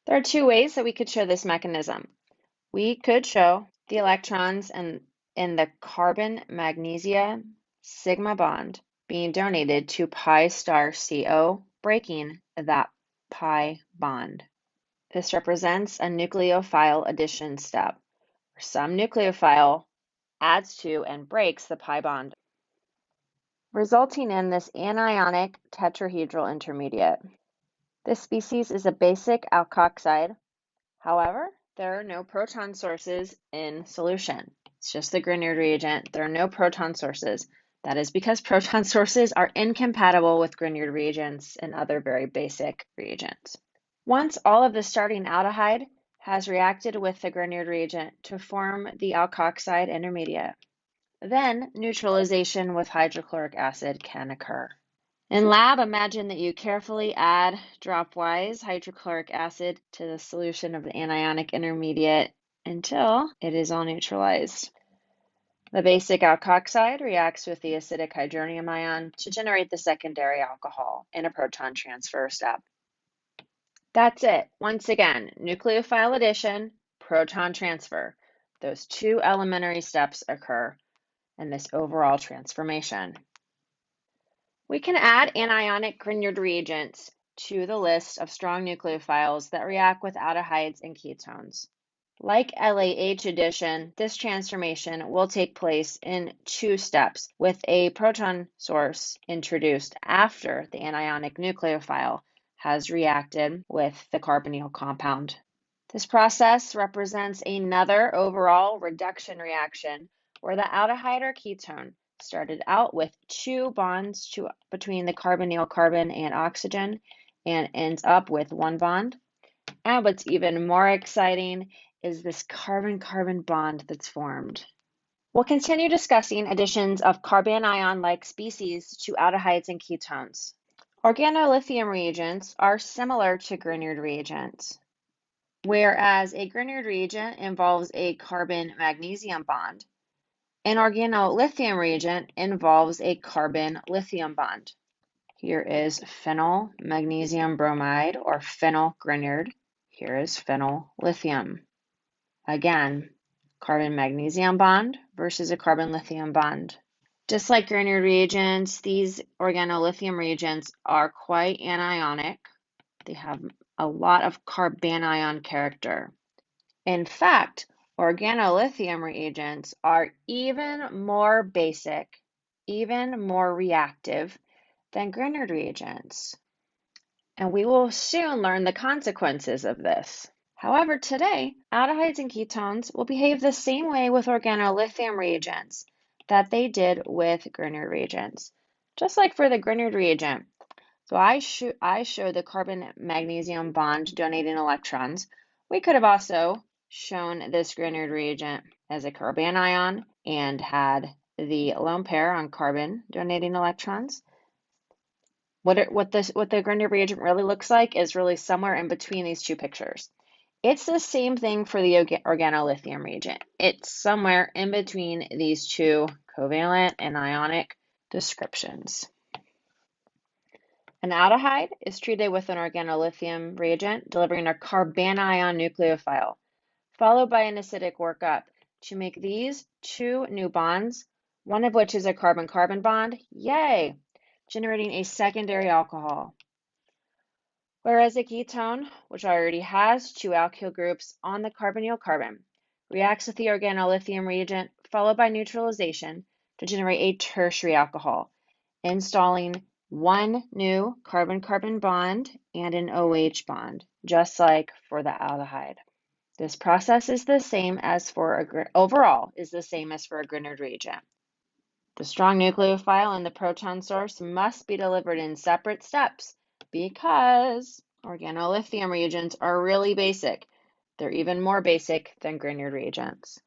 There are two ways that we could show this mechanism. We could show the electrons in the carbon magnesium sigma bond being donated to pi star CO, breaking that pi bond. This represents a nucleophile addition step, where some nucleophile adds to and breaks the pi bond, resulting in this anionic tetrahedral intermediate. This species is a basic alkoxide. However, there are no proton sources in solution. It's just the Grignard reagent. There are no proton sources. That is because proton sources are incompatible with Grignard reagents and other very basic reagents. Once all of the starting aldehyde has reacted with the Grignard reagent to form the alkoxide intermediate, then neutralization with hydrochloric acid can occur. In lab, imagine that you carefully add dropwise hydrochloric acid to the solution of the anionic intermediate until it is all neutralized. The basic alkoxide reacts with the acidic hydronium ion to generate the secondary alcohol in a proton transfer step. That's it. Once again, nucleophile addition, proton transfer. Those two elementary steps occur in this overall transformation. We can add anionic Grignard reagents to the list of strong nucleophiles that react with aldehydes and ketones. Like LAH addition, this transformation will take place in two steps with a proton source introduced after the anionic nucleophile has reacted with the carbonyl compound. This process represents another overall reduction reaction where the aldehyde or ketone started out with two bonds between the carbonyl carbon and oxygen and ends up with one bond. And what's even more exciting is this carbon-carbon bond that's formed. We'll continue discussing additions of carbanion-like species to aldehydes and ketones. Organolithium reagents are similar to Grignard reagents. Whereas a Grignard reagent involves a carbon-magnesium bond, an organolithium reagent involves a carbon-lithium bond. Here is phenyl magnesium bromide or phenyl Grignard. Here is phenyl lithium. Again, carbon magnesium bond versus a carbon lithium bond. Just like Grignard reagents, these organolithium reagents are quite anionic. They have a lot of carbanion character. In fact, organolithium reagents are even more basic, even more reactive than Grignard reagents. And we will soon learn the consequences of this. However, today, aldehydes and ketones will behave the same way with organolithium reagents that they did with Grignard reagents. Just like for the Grignard reagent, so I showed the carbon-magnesium bond donating electrons. We could have also shown this Grignard reagent as a carbanion and had the lone pair on carbon donating electrons. What the Grignard reagent really looks like is really somewhere in between these two pictures. It's the same thing for the organolithium reagent. It's somewhere in between these two covalent and ionic descriptions. An aldehyde is treated with an organolithium reagent, delivering a carbanion nucleophile, followed by an acidic workup to make these two new bonds, one of which is a carbon-carbon bond, yay, generating a secondary alcohol. Whereas a ketone, which already has two alkyl groups on the carbonyl carbon, reacts with the organolithium reagent, followed by neutralization to generate a tertiary alcohol, installing one new carbon-carbon bond and an OH bond, just like for the aldehyde. This process is the same as for overall is the same as for a Grignard reagent. The strong nucleophile and the proton source must be delivered in separate steps because organolithium reagents are really basic. They're even more basic than Grignard reagents.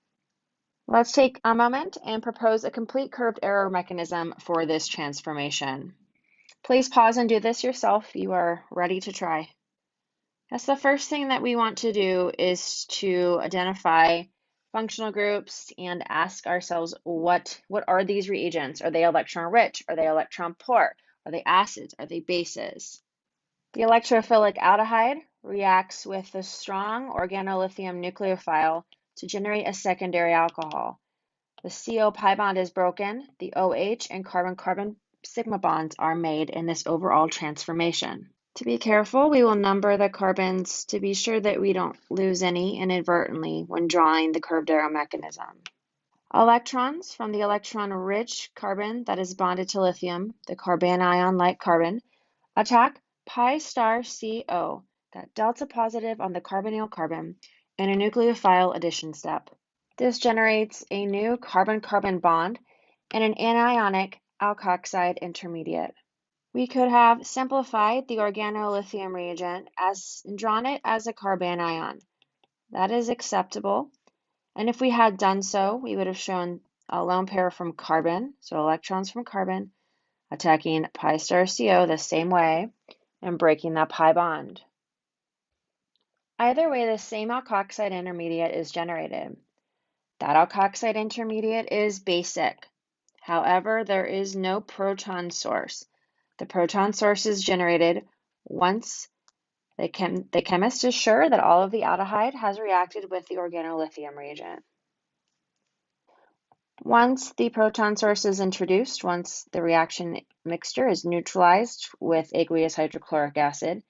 Let's take a moment and propose a complete curved error mechanism for this transformation. Please pause and do this yourself. You are ready to try. That's the first thing that we want to do is to identify functional groups and ask ourselves what are these reagents? Are they electron rich? Are they electron poor? Are they acids? Are they bases? The electrophilic aldehyde reacts with the strong organolithium nucleophile to generate a secondary alcohol. The CO pi bond is broken, the OH and carbon-carbon sigma bonds are made in this overall transformation. To be careful, we will number the carbons to be sure that we don't lose any inadvertently when drawing the curved arrow mechanism. Electrons from the electron-rich carbon that is bonded to lithium, the carbanion-like carbon, attack pi star CO, that delta positive on the carbonyl carbon, in a nucleophile addition step. This generates a new carbon-carbon bond and an anionic alkoxide intermediate. We could have simplified the organolithium reagent and drawn it as a carbanion. That is acceptable. And if we had done so, we would have shown a lone pair from carbon, so electrons from carbon, attacking pi star CO the same way and breaking that pi bond. Either way, the same alkoxide intermediate is generated. That alkoxide intermediate is basic. However, there is no proton source. The proton source is generated once the chemist is sure that all of the aldehyde has reacted with the organolithium reagent. Once the proton source is introduced, once the reaction mixture is neutralized with aqueous hydrochloric acid,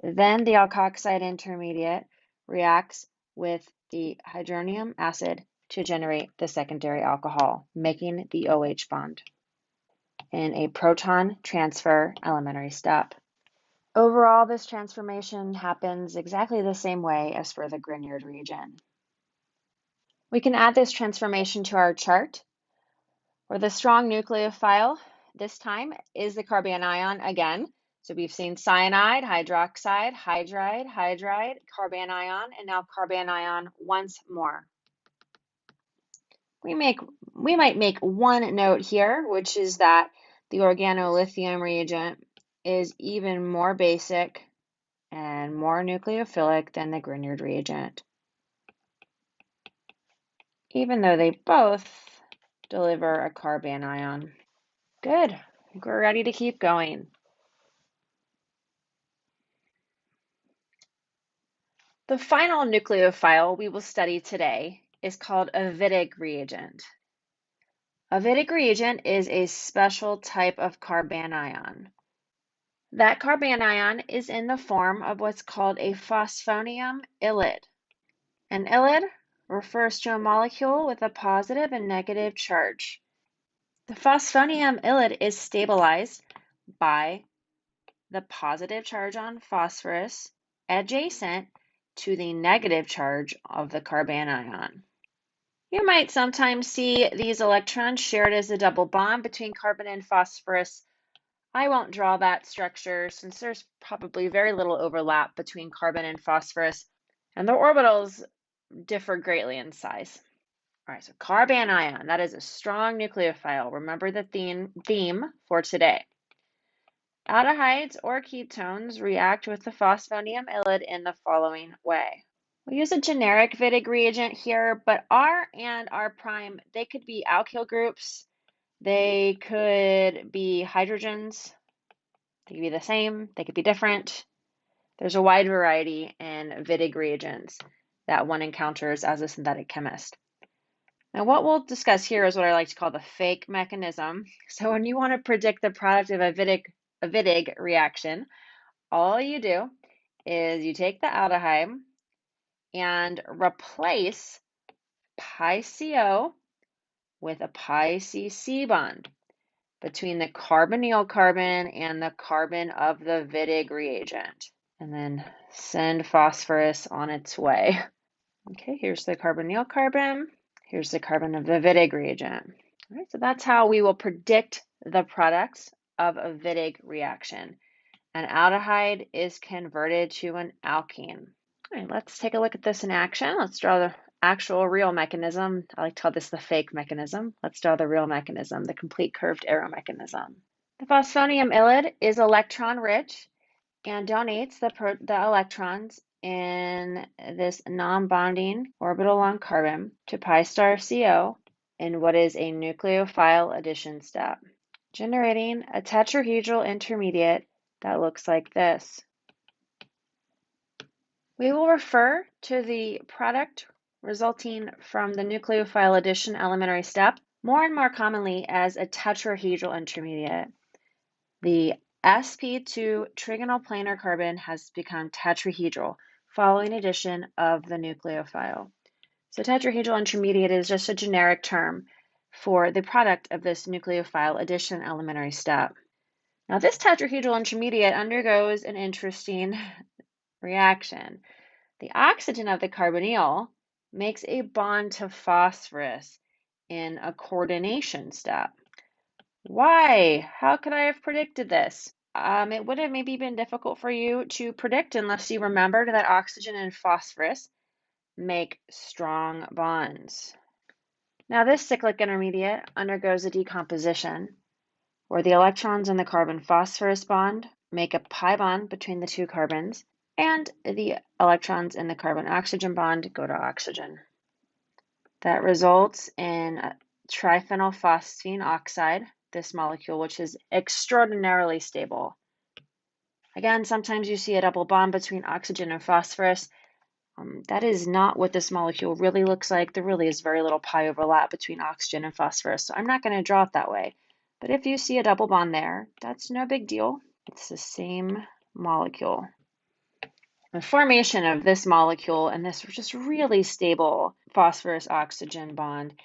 then the alkoxide intermediate reacts with the hydronium acid to generate the secondary alcohol, making the OH bond in a proton transfer elementary step. Overall, this transformation happens exactly the same way as for the Grignard reagent. We can add this transformation to our chart, where the strong nucleophile this time is the carbanion again. So we've seen cyanide, hydroxide, hydrate, carbanion, and now carbanion once more. We might make one note here, which is that the organolithium reagent is even more basic and more nucleophilic than the Grignard reagent, even though they both deliver a carbanion. Good. We're ready to keep going. The final nucleophile we will study today is called a Wittig reagent. A Wittig reagent is a special type of carbanion. That carbanion is in the form of what's called a phosphonium ylide. An ylide refers to a molecule with a positive and negative charge. The phosphonium ylide is stabilized by the positive charge on phosphorus adjacent to the negative charge of the carbanion. You might sometimes see these electrons shared as a double bond between carbon and phosphorus. I won't draw that structure since there's probably very little overlap between carbon and phosphorus, and the orbitals differ greatly in size. All right, so carbanion, that is a strong nucleophile. Remember the theme for today. Aldehydes or ketones react with the phosphonium ylide in the following way. We'll use a generic Wittig reagent here, but R and R prime, they could be alkyl groups. They could be hydrogens. They could be the same. They could be different. There's a wide variety in Wittig reagents that one encounters as a synthetic chemist. Now, what we'll discuss here is what I like to call the fake mechanism. So when you want to predict the product of a Wittig reaction, all you do is you take the aldehyde and replace pi CO with a pi CC bond between the carbonyl carbon and the carbon of the Wittig reagent, and then send phosphorus on its way. Okay, here's the carbonyl carbon. Here's the carbon of the Wittig reagent. All right, so that's how we will predict the products of a Wittig reaction. An aldehyde is converted to an alkene. All right, let's take a look at this in action. Let's draw the actual real mechanism. I like to call this the fake mechanism. Let's draw the real mechanism, the complete curved arrow mechanism. The phosphonium ylide is electron rich and donates the electrons in this non-bonding orbital on carbon to pi star CO in what is a nucleophile addition step, generating a tetrahedral intermediate that looks like this. We will refer to the product resulting from the nucleophile addition elementary step more and more commonly as a tetrahedral intermediate. The sp2 trigonal planar carbon has become tetrahedral following addition of the nucleophile. So tetrahedral intermediate is just a generic term for the product of this nucleophile addition elementary step. Now this tetrahedral intermediate undergoes an interesting reaction. The oxygen of the carbonyl makes a bond to phosphorus in a coordination step. Why? How could I have predicted this? It would have maybe been difficult for you to predict unless you remembered that oxygen and phosphorus make strong bonds. Now this cyclic intermediate undergoes a decomposition where the electrons in the carbon-phosphorus bond make a pi bond between the two carbons, and the electrons in the carbon-oxygen bond go to oxygen. That results in triphenylphosphine oxide, this molecule, which is extraordinarily stable. Again, sometimes you see a double bond between oxygen and phosphorus. That is not what this molecule really looks like. There really is very little pi overlap between oxygen and phosphorus, so I'm not going to draw it that way. But if you see a double bond there, that's no big deal. It's the same molecule. The formation of this molecule and this just really stable phosphorus-oxygen bond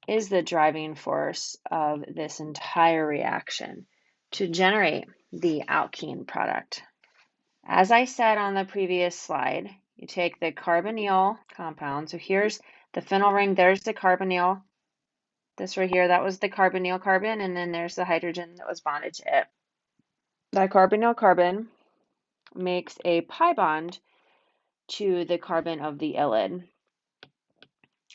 is the driving force of this entire reaction to generate the alkene product. As I said on the previous slide, you take the carbonyl compound. So here's the phenyl ring, there's the carbonyl. This right here, that was the carbonyl carbon, and then there's the hydrogen that was bonded to it. That carbonyl carbon makes a pi bond to the carbon of the ylide.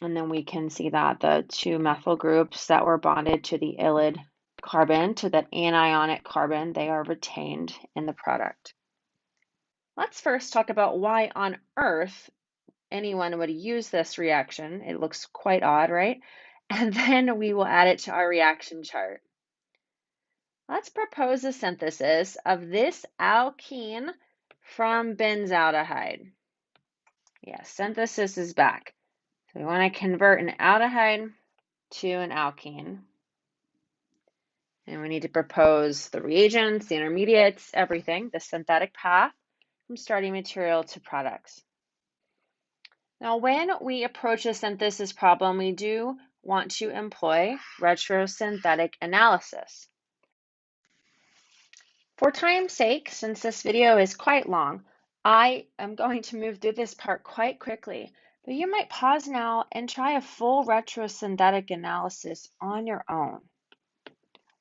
And then we can see that the two methyl groups that were bonded to the ylide carbon, to that anionic carbon, they are retained in the product. Let's first talk about why on earth anyone would use this reaction. It looks quite odd, right? And then we will add it to our reaction chart. Let's propose a synthesis of this alkene from benzaldehyde. Yes, synthesis is back. So we want to convert an aldehyde to an alkene. And we need to propose the reagents, the intermediates, everything, the synthetic path from starting material to products. Now, when we approach a synthesis problem, we do want to employ retrosynthetic analysis. For time's sake, since this video is quite long, I am going to move through this part quite quickly. But you might pause now and try a full retrosynthetic analysis on your own.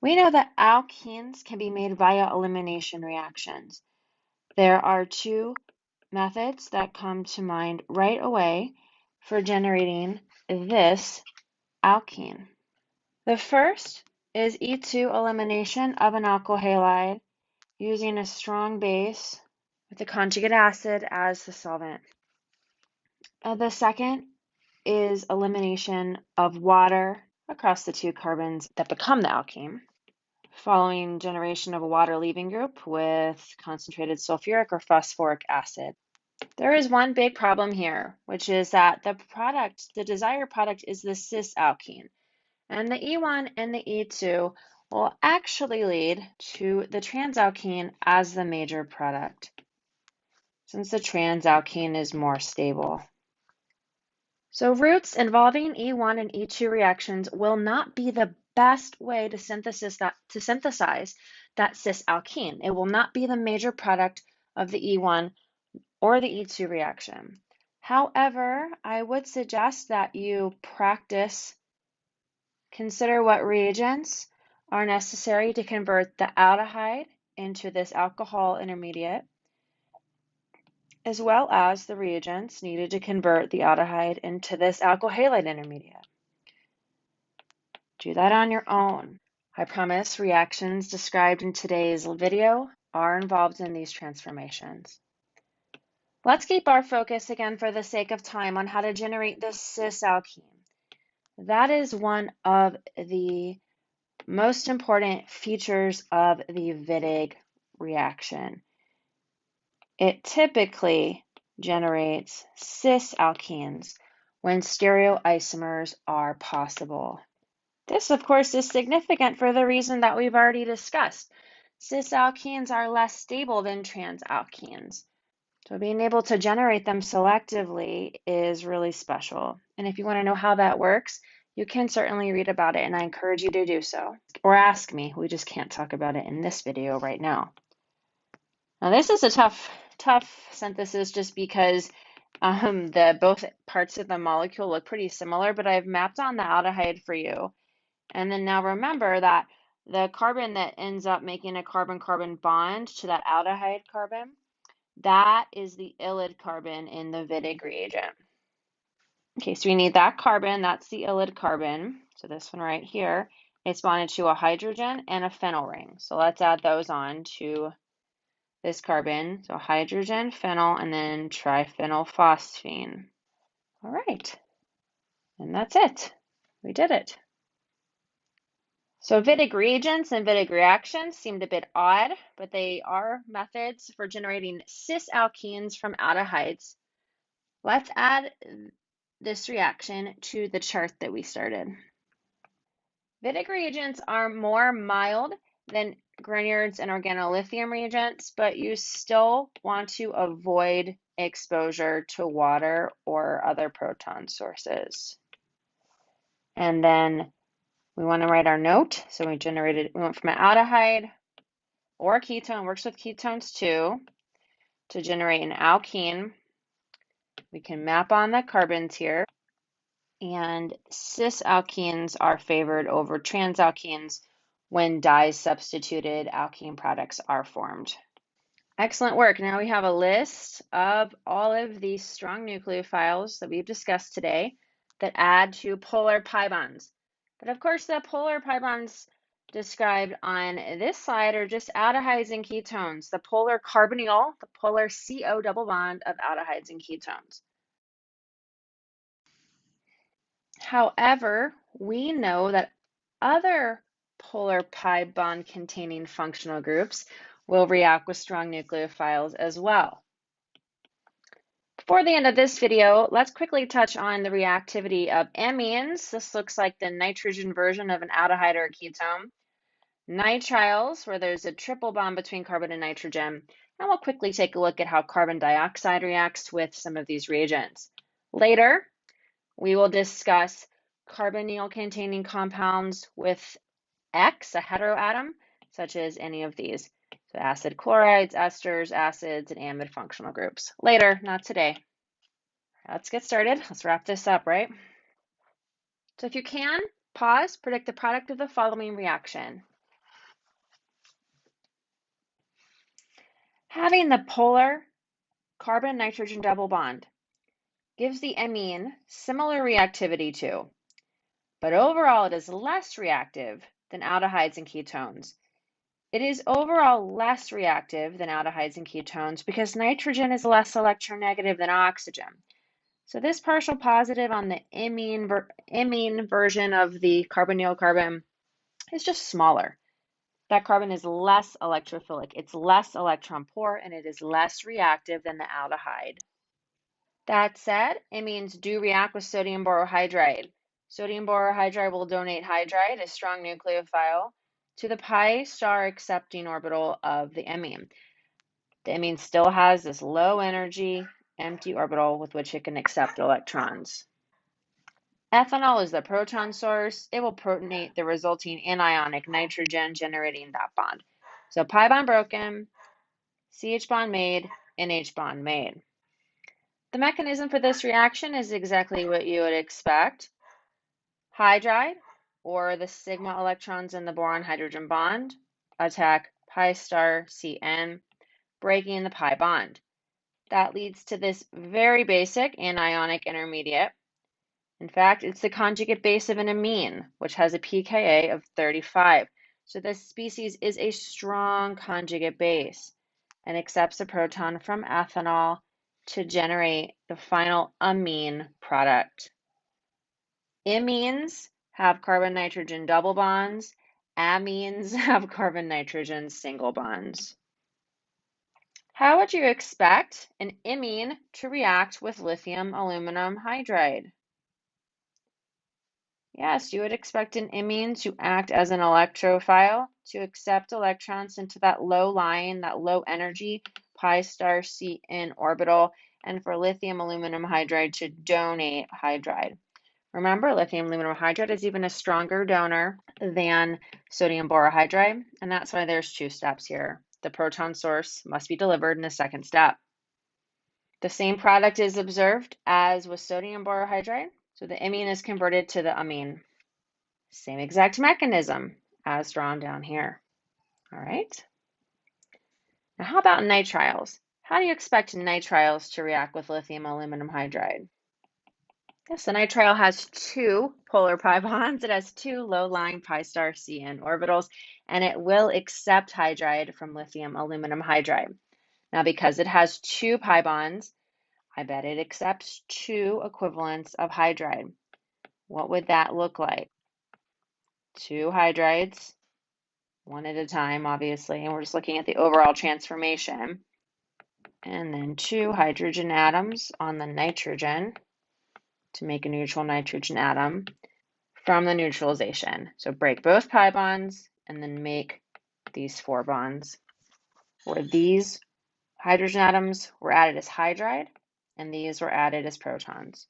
We know that alkenes can be made via elimination reactions. There are two methods that come to mind right away for generating this alkene. The first is E2 elimination of an alkyl halide using a strong base with a conjugate acid as the solvent. The second is elimination of water across the two carbons that become the alkene, following generation of a water leaving group with concentrated sulfuric or phosphoric acid. There is one big problem here, which is that the desired product is the cis alkene, and the E1 and the E2 will actually lead to the transalkene as the major product, since the transalkene is more stable. So routes involving E1 and E2 reactions will not be the best way to synthesize that cis alkene. It will not be the major product of the E1 or the E2 reaction. However, I would suggest that you consider what reagents are necessary to convert the aldehyde into this alcohol intermediate, as well as the reagents needed to convert the aldehyde into this alkyl halide intermediate. Do that on your own. I promise reactions described in today's video are involved in these transformations. Let's keep our focus again for the sake of time on how to generate the cis alkene. That is one of the most important features of the Wittig reaction. It typically generates cis alkenes when stereoisomers are possible. This, of course, is significant for the reason that we've already discussed. Cis alkenes are less stable than trans alkenes. So being able to generate them selectively is really special. And if you want to know how that works, you can certainly read about it, and I encourage you to do so. Or ask me. We just can't talk about it in this video right now. Now this is a tough synthesis just because both parts of the molecule look pretty similar, but I've mapped on the aldehyde for you. And then now remember that the carbon that ends up making a carbon-carbon bond to that aldehyde carbon, that is the ylide carbon in the Wittig reagent. Okay, so we need that carbon, that's the ylide carbon. So this one right here, it's bonded to a hydrogen and a phenyl ring. So let's add those on to this carbon. So hydrogen, phenyl, and then triphenylphosphine. All right, and that's it. We did it. So Wittig reagents and Wittig reactions seemed a bit odd, but they are methods for generating cis alkenes from aldehydes. Let's add this reaction to the chart that we started. Wittig reagents are more mild than Grignard's and organolithium reagents, but you still want to avoid exposure to water or other proton sources. And then we want to write our note. So we went from an aldehyde or a ketone, works with ketones too, to generate an alkene. We can map on the carbons here. And cis alkenes are favored over trans alkenes when di-substituted alkene products are formed. Excellent work. Now we have a list of all of these strong nucleophiles that we've discussed today that add to polar pi bonds. But of course, the polar pi bonds described on this slide are just aldehydes and ketones, the polar carbonyl, the polar CO double bond of aldehydes and ketones. However, we know that other polar pi bond containing functional groups will react with strong nucleophiles as well. Before the end of this video, let's quickly touch on the reactivity of imines. This looks like the nitrogen version of an aldehyde or a ketone. Nitriles, where there's a triple bond between carbon and nitrogen. And we'll quickly take a look at how carbon dioxide reacts with some of these reagents. Later, we will discuss carbonyl containing compounds with X, a heteroatom, such as any of these. So acid chlorides, esters, acids, and amide functional groups. Later, not today. Let's get started. Let's wrap this up, right? So if you can, pause, predict the product of the following reaction. Having the polar carbon-nitrogen double bond gives the imine similar reactivity to, but overall it is less reactive than aldehydes and ketones. It is overall less reactive than aldehydes and ketones because nitrogen is less electronegative than oxygen. So this partial positive on the imine version of the carbonyl carbon is just smaller. That carbon is less electrophilic, it's less electron poor, and it is less reactive than the aldehyde. That said, imines do react with sodium borohydride. Sodium borohydride will donate hydride, a strong nucleophile, to the pi star accepting orbital of the imine. The imine still has this low energy, empty orbital with which it can accept electrons. Ethanol is the proton source. It will protonate the resulting anionic nitrogen, generating that bond. So pi bond broken, CH bond made, NH bond made. The mechanism for this reaction is exactly what you would expect. Hydride, or the sigma electrons in the boron hydrogen bond, attack pi star Cn, breaking the pi bond. That leads to this very basic anionic intermediate. In fact, it's the conjugate base of an imine, which has a pKa of 35. So this species is a strong conjugate base and accepts a proton from ethanol to generate the final amine product. Imines have carbon-nitrogen double bonds. Amines have carbon-nitrogen single bonds. How would you expect an imine to react with lithium aluminum hydride? Yes, you would expect an imine to act as an electrophile to accept electrons into that low line, that low energy pi star Cn orbital, and for lithium aluminum hydride to donate hydride. Remember, lithium aluminum hydride is even a stronger donor than sodium borohydride, and that's why there's two steps here. The proton source must be delivered in the second step. The same product is observed as with sodium borohydride. So the imine is converted to the amine. Same exact mechanism as drawn down here. All right. Now how about nitriles? How do you expect nitriles to react with lithium aluminum hydride? Yes, the nitrile has two polar pi bonds. It has two low-lying pi star Cn orbitals, and it will accept hydride from lithium aluminum hydride. Now, because it has two pi bonds, I bet it accepts two equivalents of hydride. What would that look like? Two hydrides, one at a time, obviously, and we're just looking at the overall transformation. And then two hydrogen atoms on the nitrogen to make a neutral nitrogen atom from the neutralization. So break both pi bonds and then make these four bonds, where these hydrogen atoms were added as hydride and these were added as protons.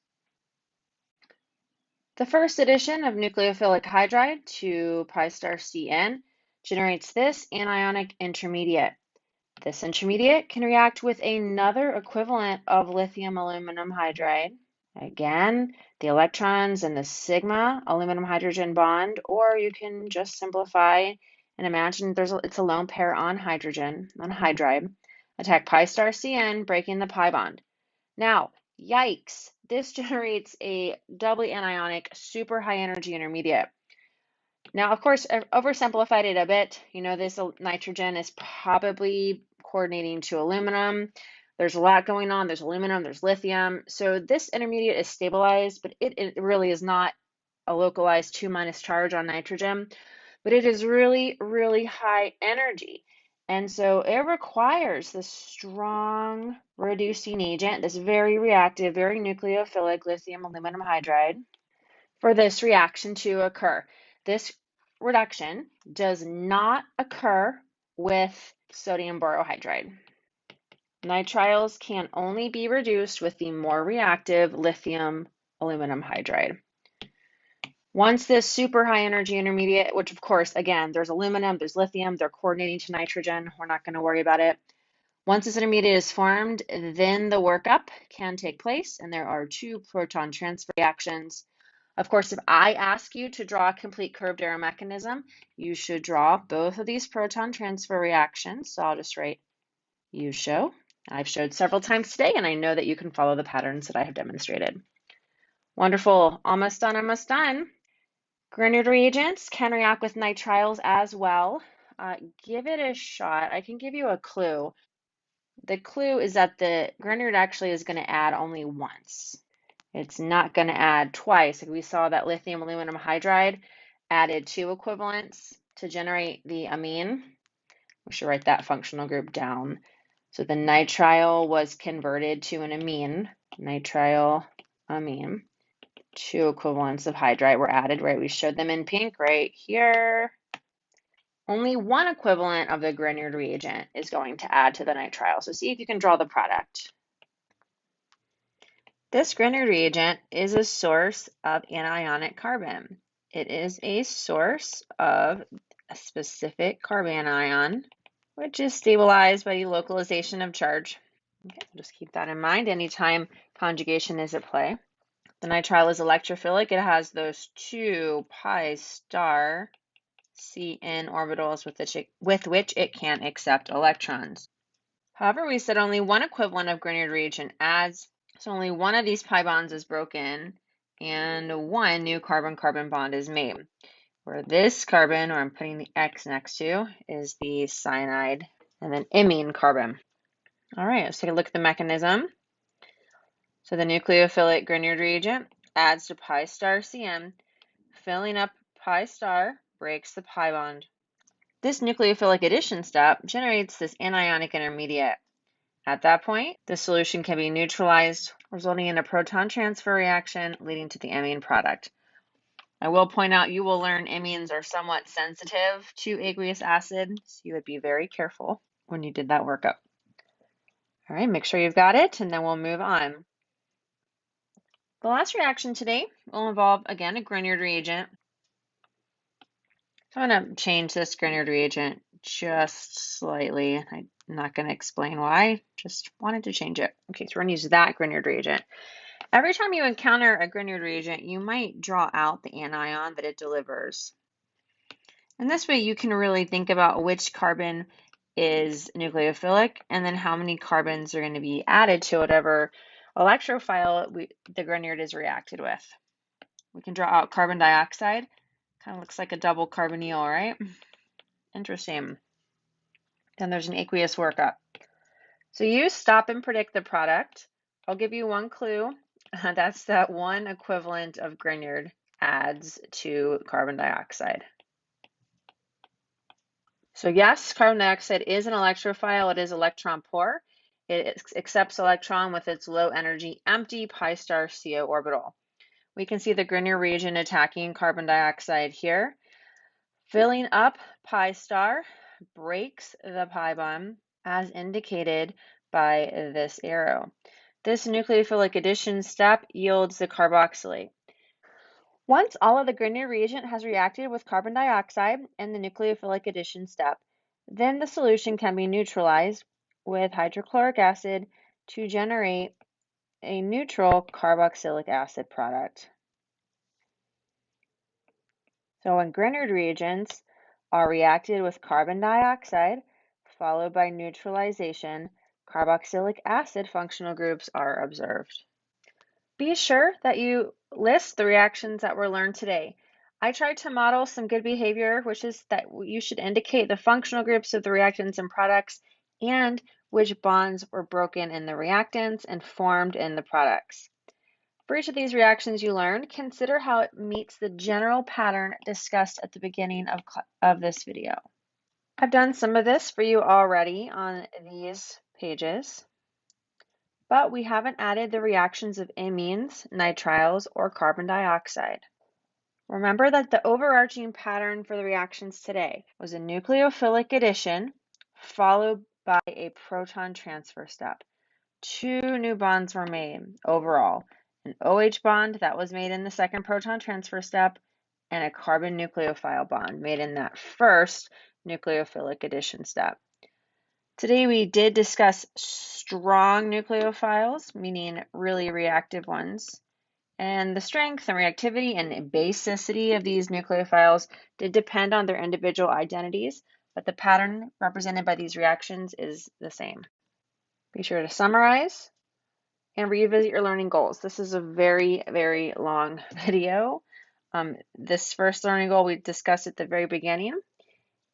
The first addition of nucleophilic hydride to pi star Cn generates this anionic intermediate. This intermediate can react with another equivalent of lithium aluminum hydride. Again, the electrons in the sigma aluminum hydrogen bond, or you can just simplify and imagine it's a lone pair on hydrogen, on hydride. Attack pi star Cn, breaking the pi bond. Now, yikes, this generates a doubly anionic, super high energy intermediate. Now, of course, I've oversimplified it a bit. You know, this nitrogen is probably coordinating to aluminum. There's a lot going on. There's aluminum, there's lithium. So this intermediate is stabilized, but it really is not a localized 2- charge on nitrogen, but it is really, really high energy. And so it requires this strong reducing agent, this very reactive, very nucleophilic lithium aluminum hydride, for this reaction to occur. This reduction does not occur with sodium borohydride. Nitriles can only be reduced with the more reactive lithium aluminum hydride. Once this super high energy intermediate, which of course, again, there's aluminum, there's lithium, they're coordinating to nitrogen, we're not going to worry about it. Once this intermediate is formed, then the workup can take place, and there are two proton transfer reactions. Of course, if I ask you to draw a complete curved arrow mechanism, you should draw both of these proton transfer reactions. So I'll just write you show. I've showed several times today, and I know that you can follow the patterns that I have demonstrated. Wonderful. Almost done, almost done. Grignard reagents can react with nitriles as well. Give it a shot. I can give you a clue. The clue is that the Grignard actually is going to add only once. It's not going to add twice. Like we saw that lithium aluminum hydride added 2 equivalents to generate the amine. We should write that functional group down. So the nitrile was converted to an amine, nitrile amine. 2 equivalents of hydride were added, right? We showed them in pink right here. Only 1 equivalent of the Grignard reagent is going to add to the nitrile. So see if you can draw the product. This Grignard reagent is a source of anionic carbon. It is a source of a specific carbanion, which is stabilized by delocalization of charge. Okay, just keep that in mind anytime conjugation is at play. The nitrile is electrophilic. It has those 2 pi star Cn orbitals with which it can accept electrons. However, we said only 1 equivalent of Grignard reagent adds, so only 1 of these pi bonds is broken and 1 new carbon-carbon bond is made. Where this carbon, or I'm putting the X next to, is the cyanide and then imine carbon. All right, let's take a look at the mechanism. So the nucleophilic Grignard reagent adds to pi star Cn, filling up pi star, breaks the pi bond. This nucleophilic addition step generates this anionic intermediate. At that point, the solution can be neutralized, resulting in a proton transfer reaction leading to the imine product. I will point out you will learn imines are somewhat sensitive to aqueous acid, so you would be very careful when you did that workup. All right, make sure you've got it, and then we'll move on. The last reaction today will involve, again, a Grignard reagent. So I'm going to change this Grignard reagent just slightly. I'm not going to explain why, just wanted to change it. Okay, so we're going to use that Grignard reagent. Every time you encounter a Grignard reagent, you might draw out the anion that it delivers. And this way you can really think about which carbon is nucleophilic and then how many carbons are going to be added to whatever electrophile the Grignard is reacted with. We can draw out carbon dioxide. Kind of looks like a double carbonyl, right? Interesting. Then there's an aqueous workup. So you stop and predict the product. I'll give you one clue. That's that 1 equivalent of Grignard adds to carbon dioxide. So yes, carbon dioxide is an electrophile. It is electron poor. It accepts electron with its low energy empty pi star CO orbital. We can see the Grignard reagent attacking carbon dioxide here. Filling up pi star breaks the pi bond as indicated by this arrow. This nucleophilic addition step yields the carboxylate. Once all of the Grignard reagent has reacted with carbon dioxide and the nucleophilic addition step, then the solution can be neutralized with hydrochloric acid to generate a neutral carboxylic acid product. So when Grignard reagents are reacted with carbon dioxide, followed by neutralization, carboxylic acid functional groups are observed. Be sure that you list the reactions that were learned today. I tried to model some good behavior, which is that you should indicate the functional groups of the reactants and products and which bonds were broken in the reactants and formed in the products. For each of these reactions you learned, consider how it meets the general pattern discussed at the beginning of this video. I've done some of this for you already on these pages, but we haven't added the reactions of imines, nitriles, or carbon dioxide. Remember that the overarching pattern for the reactions today was a nucleophilic addition followed by a proton transfer step. 2 new bonds were made overall. An OH bond that was made in the second proton transfer step and a carbon nucleophile bond made in that first nucleophilic addition step. Today we did discuss strong nucleophiles, meaning really reactive ones. And the strength and reactivity and basicity of these nucleophiles did depend on their individual identities, but the pattern represented by these reactions is the same. Be sure to summarize and revisit your learning goals. This is a very, very long video. This first learning goal we discussed at the very beginning,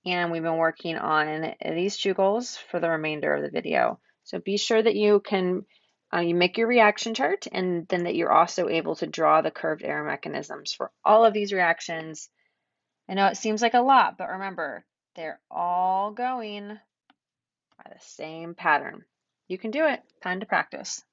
and we've been working on these two goals for the remainder of the video. So be sure that you can you make your reaction chart, and then that you're also able to draw the curved arrow mechanisms for all of these reactions. I know it seems like a lot, but remember, they're all going by the same pattern. You can do it. Time to practice.